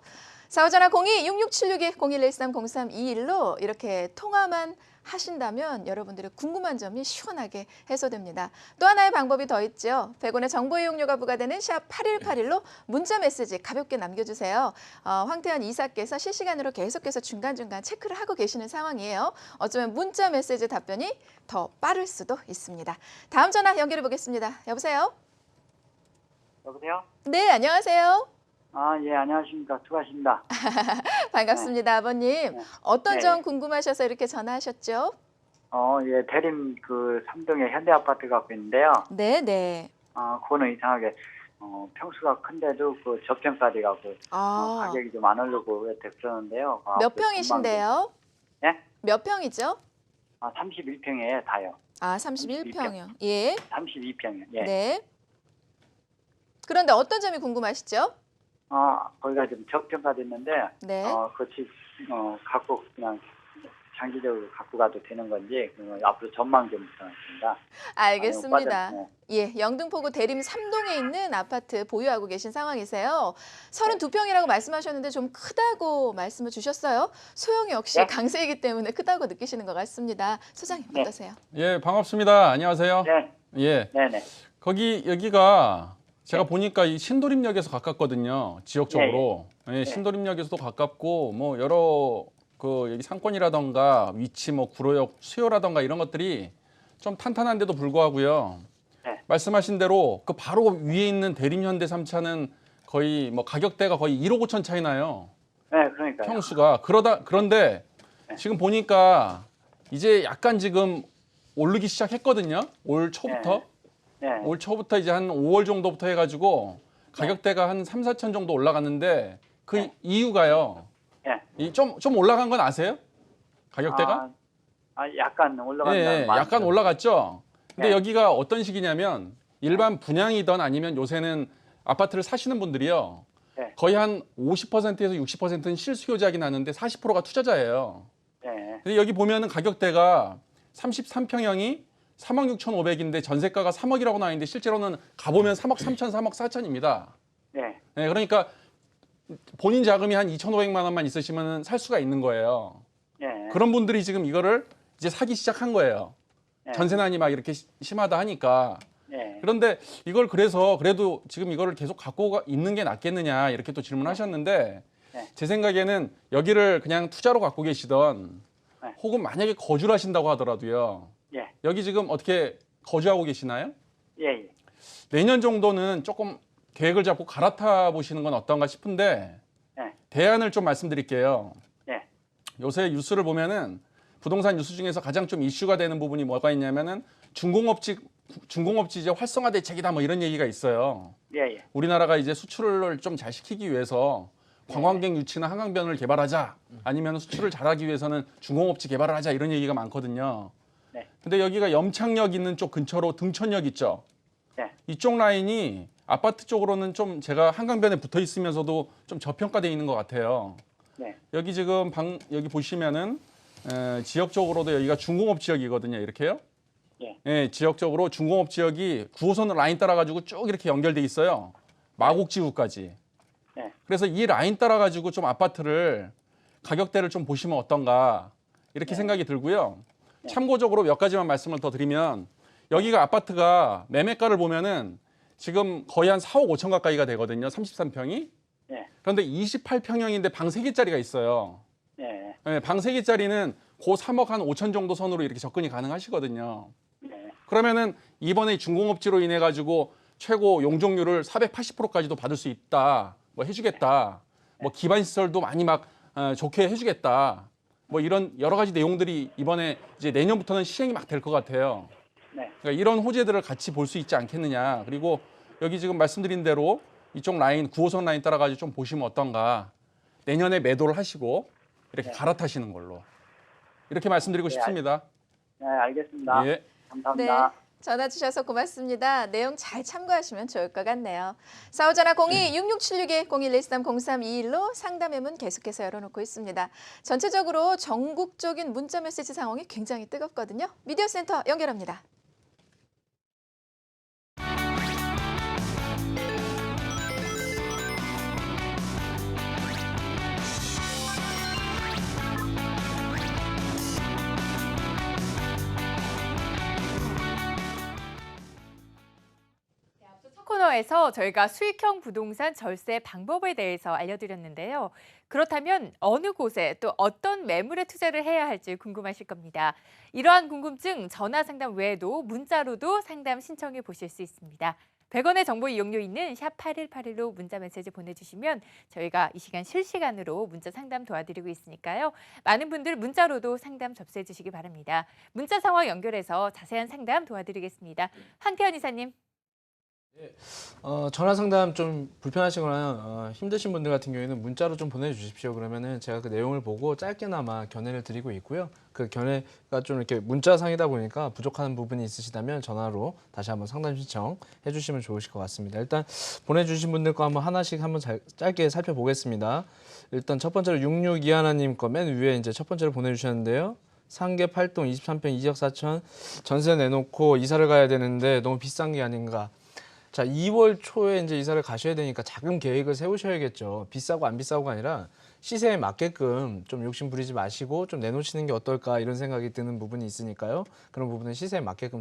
4호전화 02-6676-0113-0321로 이렇게 통화만 하신다면 여러분들의 궁금한 점이 시원하게 해소됩니다. 또 하나의 방법이 더 있죠. 100원의 정보 이용료가 부과되는 샵 8181로 문자 메시지 가볍게 남겨주세요. 황태현 이사께서 실시간으로 계속해서 중간중간 체크를 하고 계시는 상황이에요. 어쩌면 문자 메시지 답변이 더 빠를 수도 있습니다. 다음 전화 연결해 보겠습니다. 여보세요? 여보세요? 네, 안녕하세요. 아, 예, 안녕하십니까. 수고하십니다. 반갑습니다, 아버님. 어떤 네. 점 궁금하셔서 이렇게 전화하셨죠? 예, 대림 그 삼동에 현대 아파트 갖고 있는데요. 네, 네. 그거는 이상하게, 평수가 큰데도 그 접평까지 가고, 가격이 좀 안 오르고 왜 됐었는데요. 몇 평이신데요? 예? 몇 평이죠? 31평에 다요. 31평이요. 예. 32평이요. 예. 네. 그런데 어떤 점이 궁금하시죠? 거기가 좀 접평까지 있는데, 네. 그 집, 갖고 그냥 장기적으로 갖고 가도 되는 건지, 앞으로 전망 좀 부탁드립니다. 알겠습니다. 네. 예, 영등포구 대림 3동에 있는 아파트 보유하고 계신 상황이세요. 32평이라고 말씀하셨는데 좀 크다고 말씀을 주셨어요. 소형 역시 네. 강세이기 때문에 크다고 느끼시는 것 같습니다. 소장님 네. 어떠세요? 예, 반갑습니다. 안녕하세요. 네. 예. 네네. 여기가 제가 보니까 이 신도림역에서 가깝거든요. 지역적으로. 예, 신도림역에서도 가깝고 뭐 여러 그 여기 상권이라던가 위치 뭐 구로역 수요라던가 이런 것들이 좀 탄탄한데도 불구하고요. 네. 말씀하신 대로 그 바로 위에 있는 대림현대 3차는 거의 뭐 가격대가 거의 1억 5천 차이 나요. 네, 그러니까요. 평수가 그런데 지금 보니까 이제 약간 지금 오르기 시작했거든요. 올 초부터. 네. 올 초부터 이제 한 5월 정도부터 해가지고 가격대가 한 3, 4천 정도 올라갔는데 그 이유가요. 네. 좀 올라간 건 아세요? 가격대가? 약간 올라간다. 예, 약간 올라갔죠. 근데 네. 여기가 어떤 식이냐면 일반 분양이든 아니면 요새는 아파트를 사시는 분들이요. 네. 거의 한 50%에서 60%는 실수요자긴 하는데 40%가 투자자예요. 네. 근데 여기 보면은 가격대가 33평형이 3억 6,500인데 전세가가 3억이라고 나와 있는데 실제로는 가보면 3억 3천, 3억 4천입니다. 네. 네, 그러니까 본인 자금이 한 2,500만 원만 있으시면 살 수가 있는 거예요. 네. 그런 분들이 지금 이거를 이제 사기 시작한 거예요. 네. 전세난이 막 이렇게 심하다 하니까. 네. 그런데 이걸 그래서 그래도 지금 이거를 계속 갖고 있는 게 낫겠느냐 이렇게 또 질문하셨는데 네. 제 생각에는 여기를 그냥 투자로 갖고 계시던 네. 혹은 만약에 거주를 하신다고 하더라도요. 예. 여기 지금 어떻게 거주하고 계시나요? 예. 내년 정도는 조금 계획을 잡고 갈아타 보시는 건 어떤가 싶은데 네. 대안을 좀 말씀드릴게요. 네. 요새 뉴스를 보면은 부동산 뉴스 중에서 가장 좀 이슈가 되는 부분이 뭐가 있냐면은 중공업지 이제 활성화 대책이다 뭐 이런 얘기가 있어요. 예. 우리나라가 이제 수출을 좀 잘 시키기 위해서 관광객 유치나 한강변을 개발하자 아니면 수출을 잘하기 위해서는 중공업지 개발을 하자 이런 얘기가 많거든요. 네. 근데 여기가 염창역 있는 쪽 근처로 등촌역 있죠. 네. 이쪽 라인이 아파트 쪽으로는 좀 제가 한강변에 붙어 있으면서도 좀 저평가되어 있는 것 같아요. 네. 여기 지금 여기 보시면은 지역적으로도 여기가 중공업 지역이거든요. 이렇게요. 예. 예, 지역적으로 중공업 지역이 9호선 라인 따라 가지고 쭉 이렇게 연결돼 있어요. 마곡지구까지. 네. 그래서 이 라인 따라 가지고 좀 아파트를 가격대를 좀 보시면 어떤가 이렇게 생각이 들고요. 참고적으로 몇 가지만 말씀을 더 드리면 여기가 아파트가 매매가를 보면은 지금 거의 한 4억 5천 가까이가 되거든요. 33평이. 네. 그런데 28평형인데 방 3개짜리가 있어요. 네. 네, 방 3개짜리는 고 3억 한 5천 정도 선으로 이렇게 접근이 가능하시거든요. 네. 그러면은 이번에 중공업지로 인해 가지고 최고 용적률을 480%까지도 받을 수 있다. 뭐 해주겠다. 뭐 기반 시설도 많이 막 좋게 해주겠다. 뭐 이런 여러 가지 내용들이 이번에 이제 내년부터는 시행이 막 될 것 같아요. 네. 그러니까 이런 호재들을 같이 볼 수 있지 않겠느냐. 그리고 여기 지금 말씀드린 대로 이쪽 라인 9호선 라인 따라 가지고 좀 보시면 어떤가. 내년에 매도를 하시고 이렇게 갈아타시는 걸로 이렇게 말씀드리고 싶습니다. 네, 알겠습니다. 예. 감사합니다. 네. 전화 주셔서 고맙습니다. 내용 잘 참고하시면 좋을 것 같네요. 사오전화 02-6676-0113-0321로 상담의 문 계속해서 열어놓고 있습니다. 전체적으로 전국적인 문자 메시지 상황이 굉장히 뜨겁거든요. 미디어 센터 연결합니다. 코너에서 저희가 수익형 부동산 절세 방법에 대해서 알려드렸는데요. 그렇다면 어느 곳에 또 어떤 매물에 투자를 해야 할지 궁금하실 겁니다. 이러한 궁금증 전화 상담 외에도 문자로도 상담 신청해 보실 수 있습니다. 100원의 정보 이용료 있는 샵 8181로 문자 메시지 보내주시면 저희가 이 시간 실시간으로 문자 상담 도와드리고 있으니까요. 많은 분들 문자로도 상담 접수해 주시기 바랍니다. 문자 상황 연결해서 자세한 상담 도와드리겠습니다. 황태현 이사님. 전화 상담 좀 불편하시거나 힘드신 분들 같은 경우에는 문자로 좀 보내주십시오. 그러면은 제가 그 내용을 보고 짧게나마 견해를 드리고 있고요. 그 견해가 좀 이렇게 문자상이다 보니까 부족한 부분이 있으시다면 전화로 다시 한번 상담 신청 해주시면 좋으실 것 같습니다. 일단 보내주신 분들 거 한번 하나씩 한번 짧게 살펴보겠습니다. 일단 첫 번째로 6621님 거 맨 위에 이제 첫 번째로 보내주셨는데요. 상계 8동 23평 2억 4천 전세 내놓고 이사를 가야 되는데 너무 비싼 게 아닌가. 자, 2월 초에 이제 이사를 가셔야 되니까 자금 계획을 세우셔야겠죠. 비싸고 안 비싸고가 아니라 시세에 맞게끔 좀 욕심 부리지 마시고 좀 내놓으시는 게 어떨까 이런 생각이 드는 부분이 있으니까요. 그런 부분은 시세에 맞게끔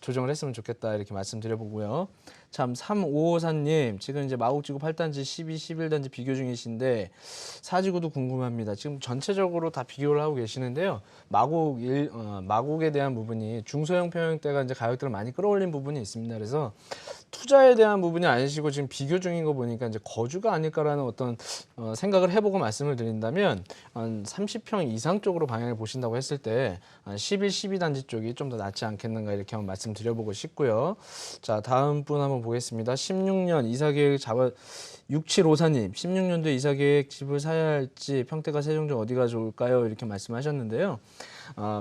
조정을 했으면 좋겠다 이렇게 말씀드려보고요. 참 3554님 지금 이제 마곡지구 8단지 12, 11단지 비교 중이신데 사지구도 궁금합니다. 지금 전체적으로 다 비교를 하고 계시는데요. 마곡에 대한 부분이 중소형 평형대가 이제 가격들을 많이 끌어올린 부분이 있습니다. 그래서 투자에 대한 부분이 아니시고 지금 비교 중인 거 보니까 이제 거주가 아닐까라는 어떤 생각을 해보고 말씀을 드린다면 한 30평 이상 쪽으로 방향을 보신다고 했을 때 한 11, 12단지 쪽이 좀 더 낫지 않겠는가 이렇게 한번 말씀드려보고 싶고요. 자, 다음 분 한번 보겠습니다. 16년 이사계획 6754님, 16년도에 이사계획 집을 사야 할지 평택과 세종 중 어디가 좋을까요? 이렇게 말씀하셨는데요.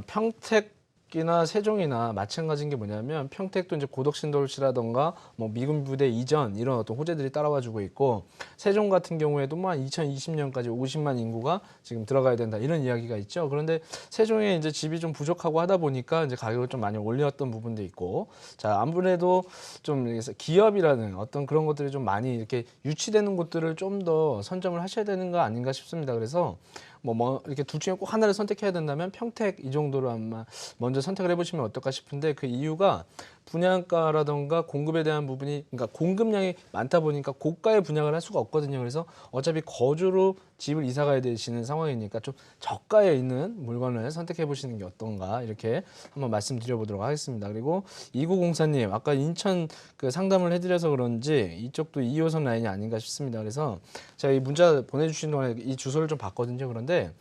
평택이나 세종이나 마찬가지인 게 뭐냐면 평택도 이제 고덕신도시라던가 뭐 미군 부대 이전 이런 어떤 호재들이 따라와주고 있고 세종 같은 경우에도 뭐 한 2020년까지 50만 인구가 지금 들어가야 된다 이런 이야기가 있죠. 그런데 세종에 이제 집이 좀 부족하고 하다 보니까 이제 가격을 좀 많이 올렸던 부분도 있고 자 아무래도 좀 기업이라는 어떤 그런 것들이 좀 많이 이렇게 유치되는 곳들을 좀 더 선점을 하셔야 되는 거 아닌가 싶습니다. 그래서 뭐 이렇게 둘 중에 꼭 하나를 선택해야 된다면 평택 이 정도로 아마 먼저 선택을 해보시면 어떨까 싶은데 그 이유가 분양가라던가 공급에 대한 부분이 그러니까 공급량이 많다 보니까 고가에 분양을 할 수가 없거든요. 그래서 어차피 거주로 집을 이사 가야 되시는 상황이니까 좀 저가에 있는 물건을 선택해 보시는 게 어떤가 이렇게 한번 말씀드려보도록 하겠습니다. 그리고 2904님 아까 인천 그 상담을 해드려서 그런지 이쪽도 2호선 라인이 아닌가 싶습니다. 그래서 제가 이 문자 보내주신 동안에 이 주소를 좀 봤거든요. 그런데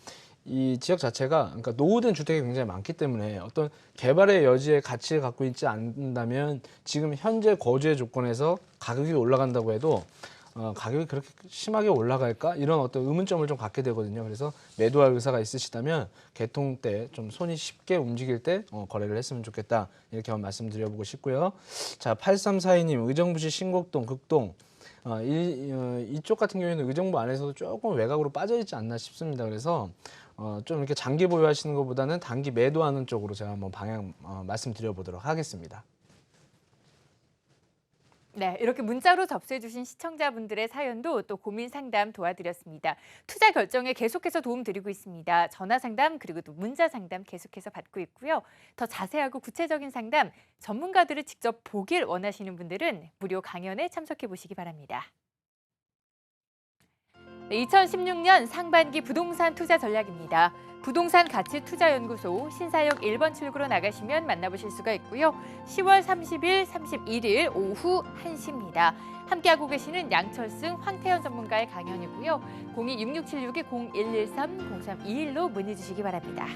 이 지역 자체가 그러니까 노후된 주택이 굉장히 많기 때문에 어떤 개발의 여지의 가치를 갖고 있지 않는다면 지금 현재 거주의 조건에서 가격이 올라간다고 해도 가격이 그렇게 심하게 올라갈까? 이런 어떤 의문점을 좀 갖게 되거든요. 그래서 매도할 의사가 있으시다면 개통 때 좀 손이 쉽게 움직일 때 거래를 했으면 좋겠다. 이렇게 한번 말씀드려보고 싶고요. 자, 8342님 의정부시 신곡동 극동 이쪽 같은 경우에는 의정부 안에서도 조금 외곽으로 빠져 있지 않나 싶습니다. 그래서 좀 이렇게 장기 보유하시는 것보다는 단기 매도하는 쪽으로 제가 한번 방향 말씀드려 보도록 하겠습니다. 네, 이렇게 문자로 접수해 주신 시청자분들의 사연도 또 고민 상담 도와드렸습니다. 투자 결정에 계속해서 도움 드리고 있습니다. 전화 상담 그리고 또 문자 상담 계속해서 받고 있고요. 더 자세하고 구체적인 상담, 전문가들을 직접 보길 원하시는 분들은 무료 강연에 참석해 보시기 바랍니다. 네, 2016년 상반기 부동산 투자 전략입니다. 부동산 가치투자연구소 신사역 1번 출구로 나가시면 만나보실 수가 있고요. 10월 30일, 31일 오후 1시입니다. 함께하고 계시는 양철승, 황태현 전문가의 강연이고요. 026676-0113, 0321로 문의 주시기 바랍니다.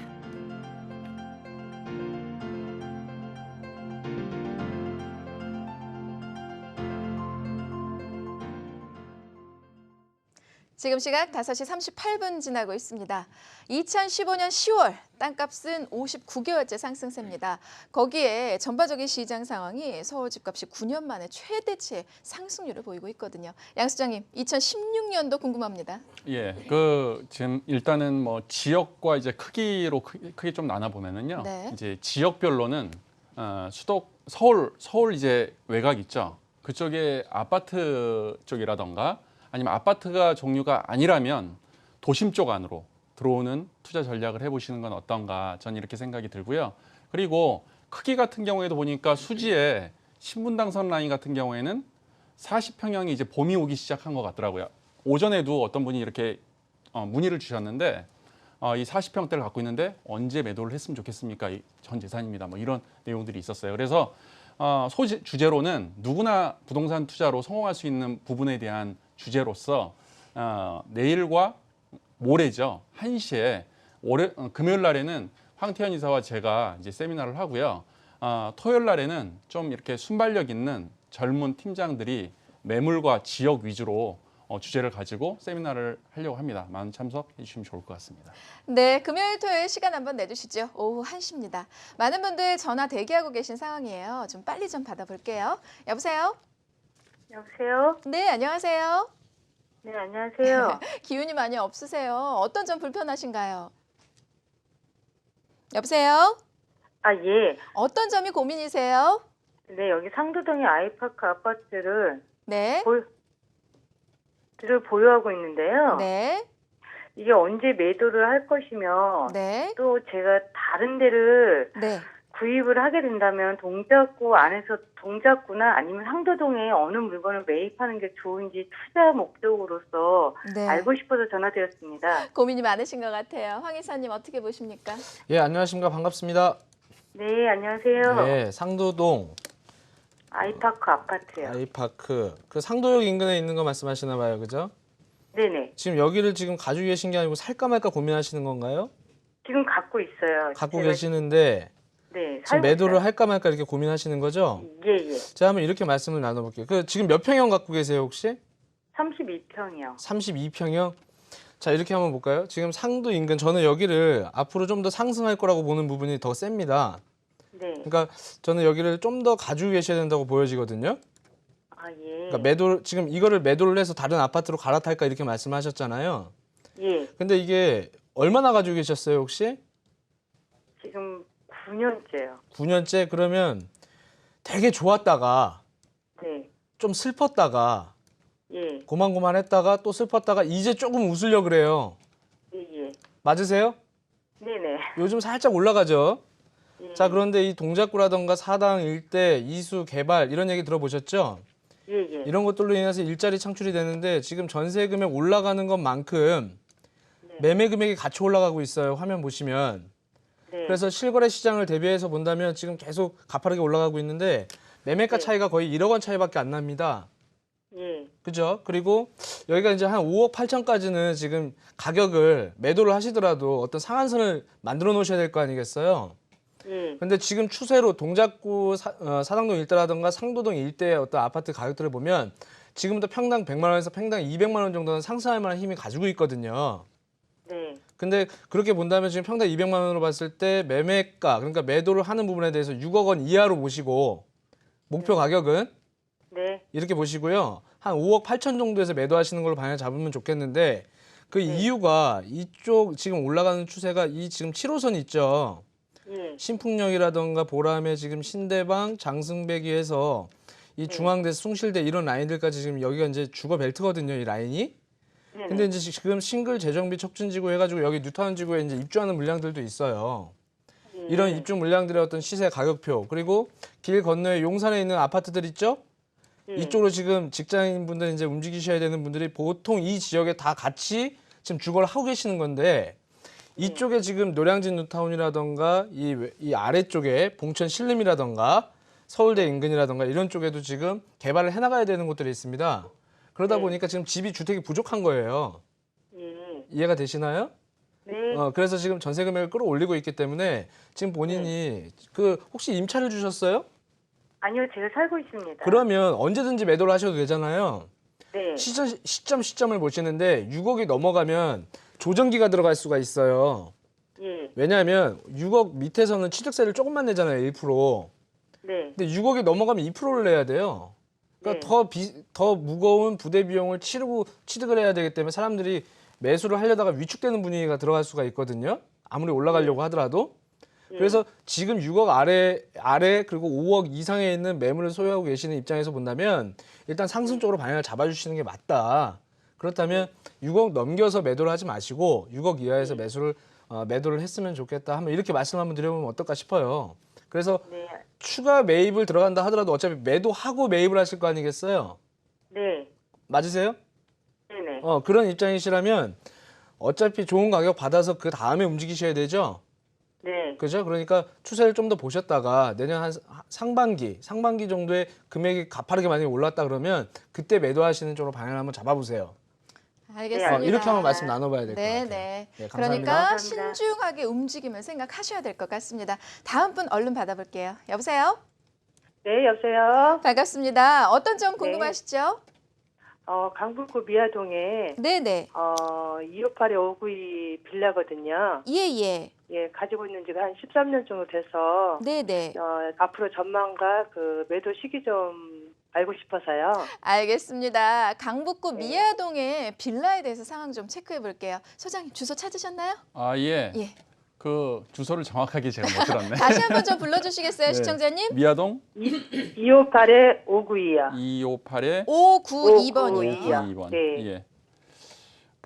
지금 시각 5시 38분 지나고 있습니다. 2015년 10월 땅값은 59개월째 상승세입니다. 거기에 전반적인 시장 상황이 서울 집값이 9년 만에 최대치의 상승률을 보이고 있거든요. 양 수장님, 2016년도 궁금합니다. 예, 지금 일단은 뭐 지역과 이제 크기로 크게 좀 나눠 보면은요. 네. 이제 지역별로는 수도 서울 이제 외곽 있죠. 그쪽에 아파트 쪽이라던가 아니면 아파트가 종류가 아니라면 도심 쪽 안으로 들어오는 투자 전략을 해보시는 건 어떤가 저는 이렇게 생각이 들고요. 그리고 크기 같은 경우에도 보니까 수지에 신분당선 라인 같은 경우에는 40평형이 이제 봄이 오기 시작한 것 같더라고요. 오전에도 어떤 분이 이렇게 문의를 주셨는데 이 40평대를 갖고 있는데 언제 매도를 했으면 좋겠습니까? 전 재산입니다. 뭐 이런 내용들이 있었어요. 그래서 주제로는 누구나 부동산 투자로 성공할 수 있는 부분에 대한 주제로서 내일과 모레죠. 1시에 금요일 날에는 황태현 이사와 제가 이제 세미나를 하고요. 토요일 날에는 좀 이렇게 순발력 있는 젊은 팀장들이 매물과 지역 위주로 주제를 가지고 세미나를 하려고 합니다. 많은 참석해 주시면 좋을 것 같습니다. 네, 금요일, 토요일 시간 한번 내주시죠. 오후 1시입니다. 많은 분들 전화 대기하고 계신 상황이에요. 좀 빨리 좀 받아볼게요. 여보세요? 여보세요? 네, 안녕하세요. 네, 안녕하세요. 기운이 많이 없으세요. 어떤 점 불편하신가요? 여보세요? 아, 예. 어떤 점이 고민이세요? 네, 여기 상도동의 아이파크 아파트를 네. 보유하고 있는데요. 네. 이게 언제 매도를 할 것이며 네. 또 제가 다른 데를 네. 구입을 하게 된다면 동작구 안에서 동작구나 아니면 상도동에 어느 물건을 매입하는 게 좋은지 투자 목적으로서 네. 알고 싶어서 전화드렸습니다. 고민이 많으신 것 같아요. 황 이사님 어떻게 보십니까? 예, 안녕하십니까. 반갑습니다. 네, 안녕하세요. 네, 상도동 아이파크 아파트요. 아이파크. 그 상도역 인근에 있는 거 말씀하시나 봐요. 그죠? 네네. 지금 여기를 지금 가지고 계신 게 아니고 살까 말까 고민하시는 건가요? 지금 갖고 있어요. 갖고 제가- 계시는데 네, 지금 살고 매도를 있어요. 할까 말까 이렇게 고민하시는 거죠? 예, 예. 제가 한번 이렇게 말씀을 나눠볼게요. 그 지금 몇 평형 갖고 계세요 혹시? 32평이요. 32평형? 자 이렇게 한번 볼까요? 지금 상도 인근 저는 여기를 앞으로 좀 더 상승할 거라고 보는 부분이 더 셉니다. 네. 그러니까 저는 여기를 좀 더 가지고 계셔야 된다고 보여지거든요. 아, 예. 그러니까 매도 지금 이거를 매도를 해서 다른 아파트로 갈아탈까 이렇게 말씀하셨잖아요. 예. 근데 이게 얼마나 가지고 계셨어요 혹시? 지금 9년째요. 9년째 그러면 되게 좋았다가 네. 좀 슬펐다가 예. 고만고만했다가 또 슬펐다가 이제 조금 웃으려 그래요. 예, 예. 맞으세요? 네네. 요즘 살짝 올라가죠. 예. 자 그런데 이 동작구라던가 사당 일대 이수 개발 이런 얘기 들어보셨죠? 예, 예. 이런 것들로 인해서 일자리 창출이 되는데 지금 전세 금액 올라가는 것만큼 네. 매매 금액이 같이 올라가고 있어요. 화면 보시면. 네. 그래서 실거래 시장을 대비해서 본다면 지금 계속 가파르게 올라가고 있는데 매매가 네. 차이가 거의 1억 원 차이밖에 안 납니다. 예. 그죠? 그리고 여기가 이제 한 5억 8천까지는 지금 가격을 매도를 하시더라도 어떤 상한선을 만들어 놓으셔야 될 거 아니겠어요? 예. 근데 지금 추세로 동작구 사당동 일대라든가 상도동 일대의 어떤 아파트 가격들을 보면 지금부터 평당 100만 원에서 평당 200만 원 정도는 상승할 만한 힘이 가지고 있거든요. 네. 근데 그렇게 본다면 지금 평당 200만 원으로 봤을 때 매매가 그러니까 매도를 하는 부분에 대해서 6억 원 이하로 보시고 목표 가격은 네. 이렇게 보시고요. 한 5억 8천 정도에서 매도하시는 걸로 방향 잡으면 좋겠는데 그 네. 이유가 이쪽 지금 올라가는 추세가 이 지금 7호선 있죠. 예. 신풍역이라던가 보람에 지금 신대방, 장승배기에서 이 네. 중앙대, 숭실대 이런 라인들까지 지금 여기가 이제 주거 벨트거든요, 이 라인이. 네네. 근데 이제 지금 싱글 재정비 촉진지구 해가지고 여기 뉴타운 지구에 이제 입주하는 물량들도 있어요. 예. 이런 입주 물량들의 어떤 시세 가격표 그리고 길 건너에 용산에 있는 아파트들 있죠? 예. 이쪽으로 지금 직장인분들 이제 움직이셔야 되는 분들이 보통 이 지역에 다 같이 지금 주거를 하고 계시는 건데 이쪽에 지금 노량진 뉴타운이라던가 이 아래쪽에 봉천 신림이라던가 서울대 인근이라던가 이런 쪽에도 지금 개발을 해나가야 되는 곳들이 있습니다. 그러다 네. 보니까 지금 주택이 부족한 거예요. 예. 이해가 되시나요? 네. 그래서 지금 전세 금액을 끌어올리고 있기 때문에 지금 본인이 그 혹시 임차를 주셨어요? 아니요, 제가 살고 있습니다. 그러면 언제든지 매도를 하셔도 되잖아요. 네. 시점을 보시는데 6억이 넘어가면 조정기가 들어갈 수가 있어요. 예. 왜냐하면 6억 밑에서는 취득세를 조금만 내잖아요. 1%. 네. 근데 6억이 넘어가면 2%를 내야 돼요. 그러니까 더 무거운 부대 비용을 치르고 취득을 해야 되기 때문에 사람들이 매수를 하려다가 위축되는 분위기가 들어갈 수가 있거든요. 아무리 올라가려고 하더라도. 예. 그래서 지금 6억 아래 그리고 5억 이상에 있는 매물을 소유하고 계시는 입장에서 본다면 일단 상승 쪽으로 방향을 잡아주시는 게 맞다. 그렇다면 6억 넘겨서 매도를 하지 마시고 6억 이하에서 매도를 했으면 좋겠다. 한번 이렇게 말씀 한번 드려보면 어떨까 싶어요. 그래서 네. 추가 매입을 들어간다 하더라도 어차피 매도하고 매입을 하실 거 아니겠어요? 네. 맞으세요? 네네. 그런 입장이시라면 어차피 좋은 가격 받아서 그 다음에 움직이셔야 되죠? 네. 그죠? 그러니까 추세를 좀 더 보셨다가 내년 한 상반기 정도에 금액이 가파르게 많이 올랐다 그러면 그때 매도하시는 쪽으로 방향을 한번 잡아보세요. 알겠습니다. 이렇게 한번 말씀 나눠봐야 될 것 네, 같아요. 네. 네, 감사합니다. 그러니까 감사합니다. 신중하게 움직임을 생각하셔야 될 것 같습니다. 다음 분 얼른 받아볼게요. 여보세요? 네, 여보세요. 반갑습니다. 어떤 점 궁금하시죠? 강북구 미아동에 네, 네. 258에 592 빌라거든요. 예, 예. 예, 가지고 있는 지가 한 13년 정도 돼서 네, 네. 앞으로 전망과 그 매도 시기 좀 알고 싶어서요. 알겠습니다. 강북구 네. 미아동의 빌라에 대해서 상황 좀 체크해 볼게요. 소장님 주소 찾으셨나요? 아, 예. 예. 그 주소를 정확하게 제가 못 들었네. 다시 한번 좀 불러주시겠어요, 네. 시청자님? 미아동 258에 592요. 258에 592번이요. 592. 2번. 네. 예.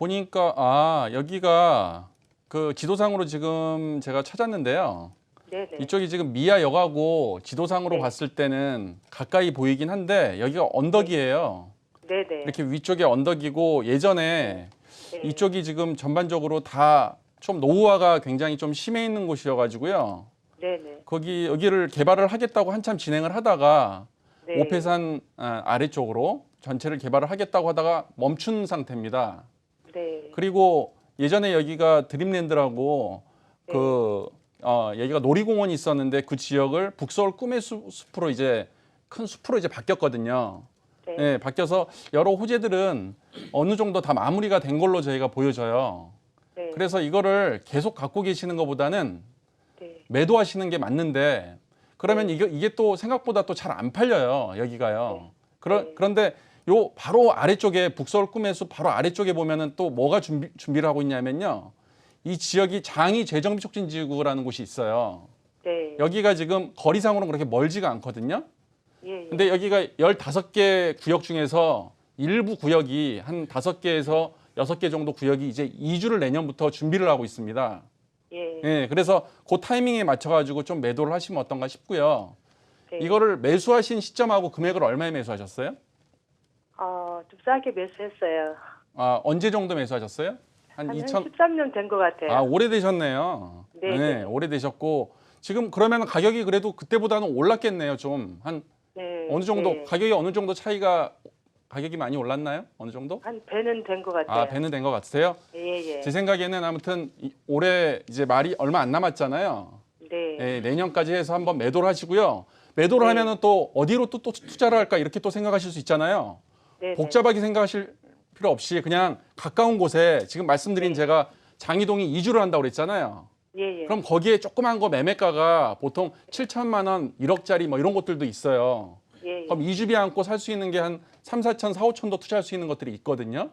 보니까 여기가 그 지도상으로 지금 제가 찾았는데요. 네네. 이쪽이 지금 미아역하고 지도상으로 네. 봤을 때는 가까이 보이긴 한데 여기가 언덕이에요. 네네. 이렇게 위쪽에 언덕이고 예전에 네. 이쪽이 지금 전반적으로 다 좀 노후화가 굉장히 좀 심해 있는 곳이어가지고요. 네네. 여기를 개발을 하겠다고 한참 진행을 하다가 네. 오페산 아래쪽으로 전체를 개발을 하겠다고 하다가 멈춘 상태입니다. 네. 그리고 예전에 여기가 드림랜드라고 네. 여기가 놀이공원이 있었는데 그 지역을 북서울 꿈의 숲으로 이제 큰 숲으로 이제 바뀌었거든요. 네. 네, 바뀌어서 여러 호재들은 어느 정도 다 마무리가 된 걸로 저희가 보여져요. 네. 그래서 이거를 계속 갖고 계시는 것보다는 네. 매도하시는 게 맞는데 그러면 네. 이게 또 생각보다 또 잘 안 팔려요. 여기가요. 네. 그런데 요 바로 아래쪽에 북서울 꿈의 숲 바로 아래쪽에 보면은 또 뭐가 준비를 하고 있냐면요. 이 지역이 장이 재정비 촉진 지구라는 곳이 있어요. 네. 여기가 지금 거리상으로는 그렇게 멀지가 않거든요. 예, 예. 근데 여기가 15개 구역 중에서 일부 구역이 한 5개에서 6개 정도 구역이 이제 이주를 내년부터 준비를 하고 있습니다. 예. 예, 그래서 그 타이밍에 맞춰가지고 좀 매도를 하시면 어떤가 싶고요. 네. 이거를 매수하신 시점하고 금액을 얼마에 매수하셨어요? 좀 싸게 매수했어요. 언제 정도 매수하셨어요? 한 13년 된 것 같아요. 오래되셨네요. 네, 네. 오래되셨고 지금 그러면 가격이 그래도 그때보다는 올랐겠네요. 좀 한 네. 어느 정도 네. 가격이 어느 정도 가격이 많이 올랐나요? 어느 정도? 한 배는 된 것 같아요. 배는 된 것 같으세요? 예, 예. 제 생각에는 아무튼 올해 이제 말이 얼마 안 남았잖아요. 네. 예, 내년까지 해서 한번 매도를 하시고요. 매도를 네. 하면은 또 어디로 또 투자를 할까 이렇게 또 생각하실 수 있잖아요. 네. 복잡하게 생각하실 필요 없이 그냥 가까운 곳에 지금 말씀드린 네. 제가 장이동이 이주를 한다고 그랬잖아요. 예, 예. 그럼 거기에 조그만 거 매매가가 보통 7천만 원, 1억짜리 뭐 이런 것들도 있어요. 예, 예. 그럼 이주비 안고 살 수 있는 게 한 3, 4천, 4, 5천도 투자할 수 있는 것들이 있거든요.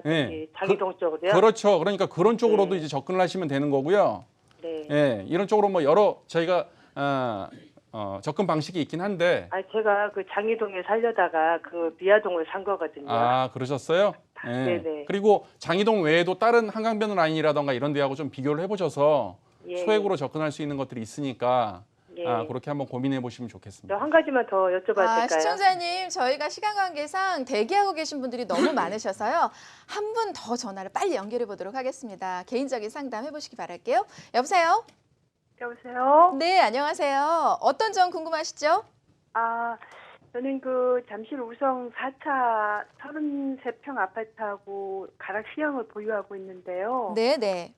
저기 예. 장이동 쪽으로요? 그렇죠. 그러니까 그런 쪽으로도 네. 이제 접근을 하시면 되는 거고요. 네. 예, 이런 쪽으로 뭐 여러 저희가 접근 방식이 있긴 한데. 제가 그 장이동에 살려다가 그 미아동을 산 거거든요. 그러셨어요? 예. 네네. 그리고 장이동 외에도 다른 한강변 라인이라던가 이런 데하고 좀 비교를 해보셔서 예, 소액으로 접근할 수 있는 것들이 있으니까 예. 그렇게 한번 고민해 보시면 좋겠습니다. 한 가지만 더 여쭤봐도 될까요? 시청자님, 저희가 시간 관계상 대기하고 계신 분들이 너무 많으셔서요. 한 분 더 전화를 빨리 연결해 보도록 하겠습니다. 개인적인 상담 해보시기 바랄게요. 여보세요? 여보세요? 네, 안녕하세요. 어떤 점 궁금하시죠? 저는 그 잠실 우성 4차 33평 아파트하고 가락 시형을 보유하고 있는데요. 네, 네.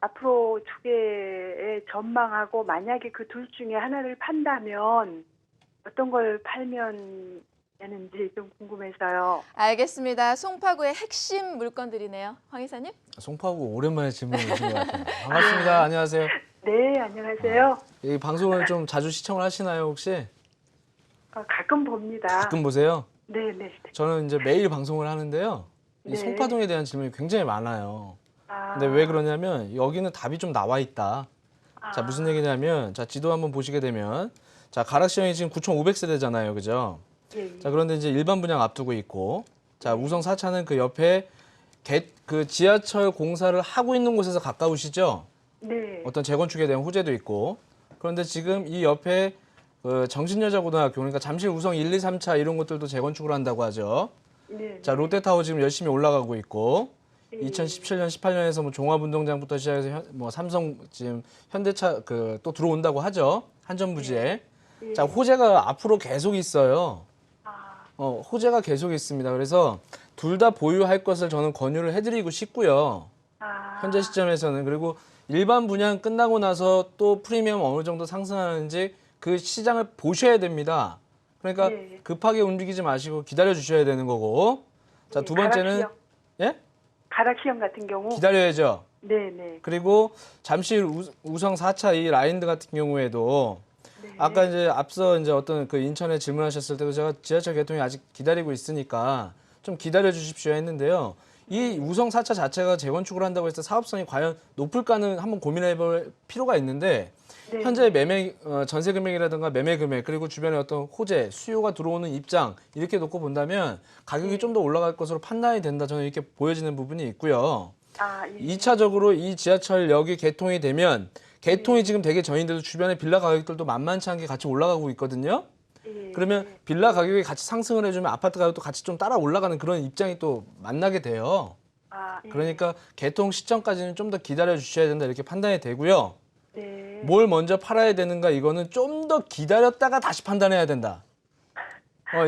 앞으로 두 개의 전망하고 만약에 그 둘 중에 하나를 판다면 어떤 걸 팔면 되는지 좀 궁금해서요. 알겠습니다. 송파구의 핵심 물건들이네요. 황 이사님? 송파구 오랜만에 질문을 주신 것 같아요. 반갑습니다. 안녕하세요. 네, 안녕하세요. 이 방송을 좀 자주 시청을 하시나요 혹시? 가끔 봅니다. 가끔 보세요? 네, 네. 저는 이제 매일 방송을 하는데요. 이 네. 송파동에 대한 질문이 굉장히 많아요. 근데 왜 그러냐면 여기는 답이 좀 나와 있다. 자, 무슨 얘기냐면 자, 지도 한번 보시게 되면 자, 가락시형이 지금 9,500세대잖아요. 그죠? 예. 자, 그런데 이제 일반 분양 앞두고 있고 자, 우성 4차는 그 옆에 그 지하철 공사를 하고 있는 곳에서 가까우시죠? 네. 어떤 재건축에 대한 호재도 있고 그런데 지금 이 옆에 그 정신여자고등학교 그러니까 잠실 우성 1, 2, 3차 이런 것들도 재건축을 한다고 하죠. 네. 자, 롯데타워 지금 열심히 올라가고 있고 2017년, 18년에서 뭐 종합운동장부터 시작해서 뭐 삼성 지금 현대차 그 또 들어온다고 하죠. 한전부지에. 자, 호재가 앞으로 계속 있어요. 호재가 계속 있습니다. 그래서 둘 다 보유할 것을 저는 권유를 해드리고 싶고요. 현재 시점에서는 그리고 일반 분양 끝나고 나서 또 프리미엄 어느 정도 상승하는지 그 시장을 보셔야 됩니다. 그러니까 네. 급하게 움직이지 마시고 기다려 주셔야 되는 거고. 자, 두 번째는 예? 가락시형 같은 경우 기다려야죠. 네네. 그리고 잠실 우성 4차 이 라인드 같은 경우에도 아까 이제 앞서 이제 어떤 그 인천에 질문하셨을 때도 제가 지하철 개통이 아직 기다리고 있으니까 좀 기다려 주십시오 했는데요. 이 우성 4차 자체가 재건축을 한다고 해서 사업성이 과연 높을까는 한번 고민해 볼 필요가 있는데 네. 현재 매매 전세 금액이라든가 매매 금액 그리고 주변에 어떤 호재, 수요가 들어오는 입장 이렇게 놓고 본다면 가격이 좀 더 올라갈 것으로 판단이 된다. 저는 이렇게 보여지는 부분이 있고요. 아, 예. 2차적으로 이 지하철역이 개통이 되면 개통이 지금 되게 전인데도 주변에 빌라 가격들도 만만치 않게 같이 올라가고 있거든요. 예. 그러면 빌라 가격이 같이 상승을 해주면 아파트 가격도 같이 좀 따라 올라가는 그런 입장이 또 만나게 돼요. 아, 예. 그러니까 개통 시점까지는 좀 더 기다려 주셔야 된다 이렇게 판단이 되고요. 네. 뭘 먼저 팔아야 되는가 이거는 좀 더 기다렸다가 다시 판단해야 된다.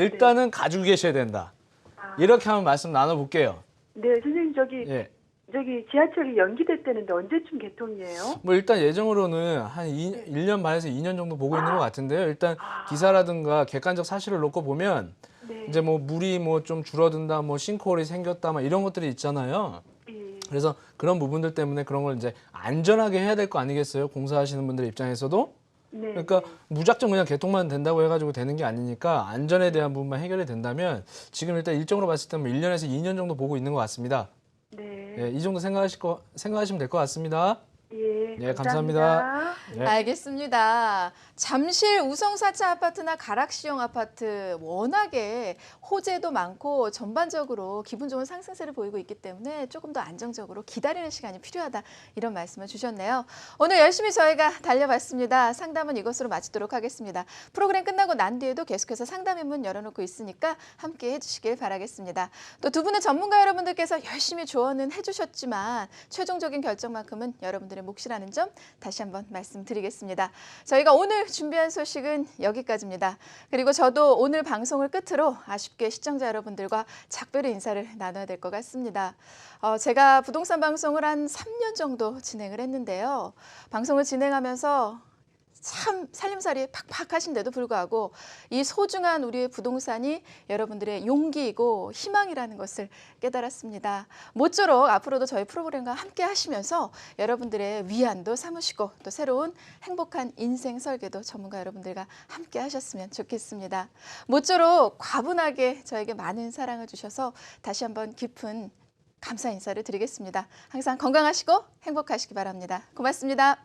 일단은 가지고 계셔야 된다. 아. 이렇게 한번 말씀 나눠볼게요. 네, 선생님 예. 저기 지하철이 연기됐다는데 언제쯤 개통이에요? 뭐 일단 예정으로는 한 1년 반에서 2년 정도 보고 있는 것 같은데요. 일단 기사라든가 객관적 사실을 놓고 보면 네. 이제 뭐 물이 뭐 좀 줄어든다, 뭐 싱크홀이 생겼다, 막 이런 것들이 있잖아요. 예. 그래서 그런 부분들 때문에 그런 걸 이제 안전하게 해야 될 거 아니겠어요? 공사하시는 분들 입장에서도. 네. 그러니까 무작정 그냥 개통만 된다고 해가지고 되는 게 아니니까 안전에 대한 부분만 해결이 된다면 지금 일단 일정으로 봤을 때는 1년에서 2년 정도 보고 있는 것 같습니다. 네. 이 정도 생각하시면 될 것 같습니다. 예. 네, 감사합니다. 네. 알겠습니다. 잠실 우성 4차 아파트나 가락시형 아파트 워낙에 호재도 많고 전반적으로 기분 좋은 상승세를 보이고 있기 때문에 조금 더 안정적으로 기다리는 시간이 필요하다 이런 말씀을 주셨네요. 오늘 열심히 저희가 달려봤습니다. 상담은 이것으로 마치도록 하겠습니다. 프로그램 끝나고 난 뒤에도 계속해서 상담의 문 열어놓고 있으니까 함께 해주시길 바라겠습니다. 또 두 분의 전문가 여러분들께서 열심히 조언은 해주셨지만 최종적인 결정만큼은 여러분들의 몫이라는 점 다시 한번 말씀드리겠습니다. 저희가 오늘 준비한 소식은 여기까지입니다. 그리고 저도 오늘 방송을 끝으로 아쉽게 시청자 여러분들과 작별의 인사를 나눠야 될 것 같습니다. 제가 부동산 방송을 한 3년 정도 진행을 했는데요. 방송을 진행하면서 참 살림살이 팍팍하신데도 불구하고 이 소중한 우리의 부동산이 여러분들의 용기이고 희망이라는 것을 깨달았습니다. 모쪼록 앞으로도 저희 프로그램과 함께 하시면서 여러분들의 위안도 삼으시고 또 새로운 행복한 인생 설계도 전문가 여러분들과 함께 하셨으면 좋겠습니다. 모쪼록 과분하게 저에게 많은 사랑을 주셔서 다시 한번 깊은 감사 인사를 드리겠습니다. 항상 건강하시고 행복하시기 바랍니다. 고맙습니다.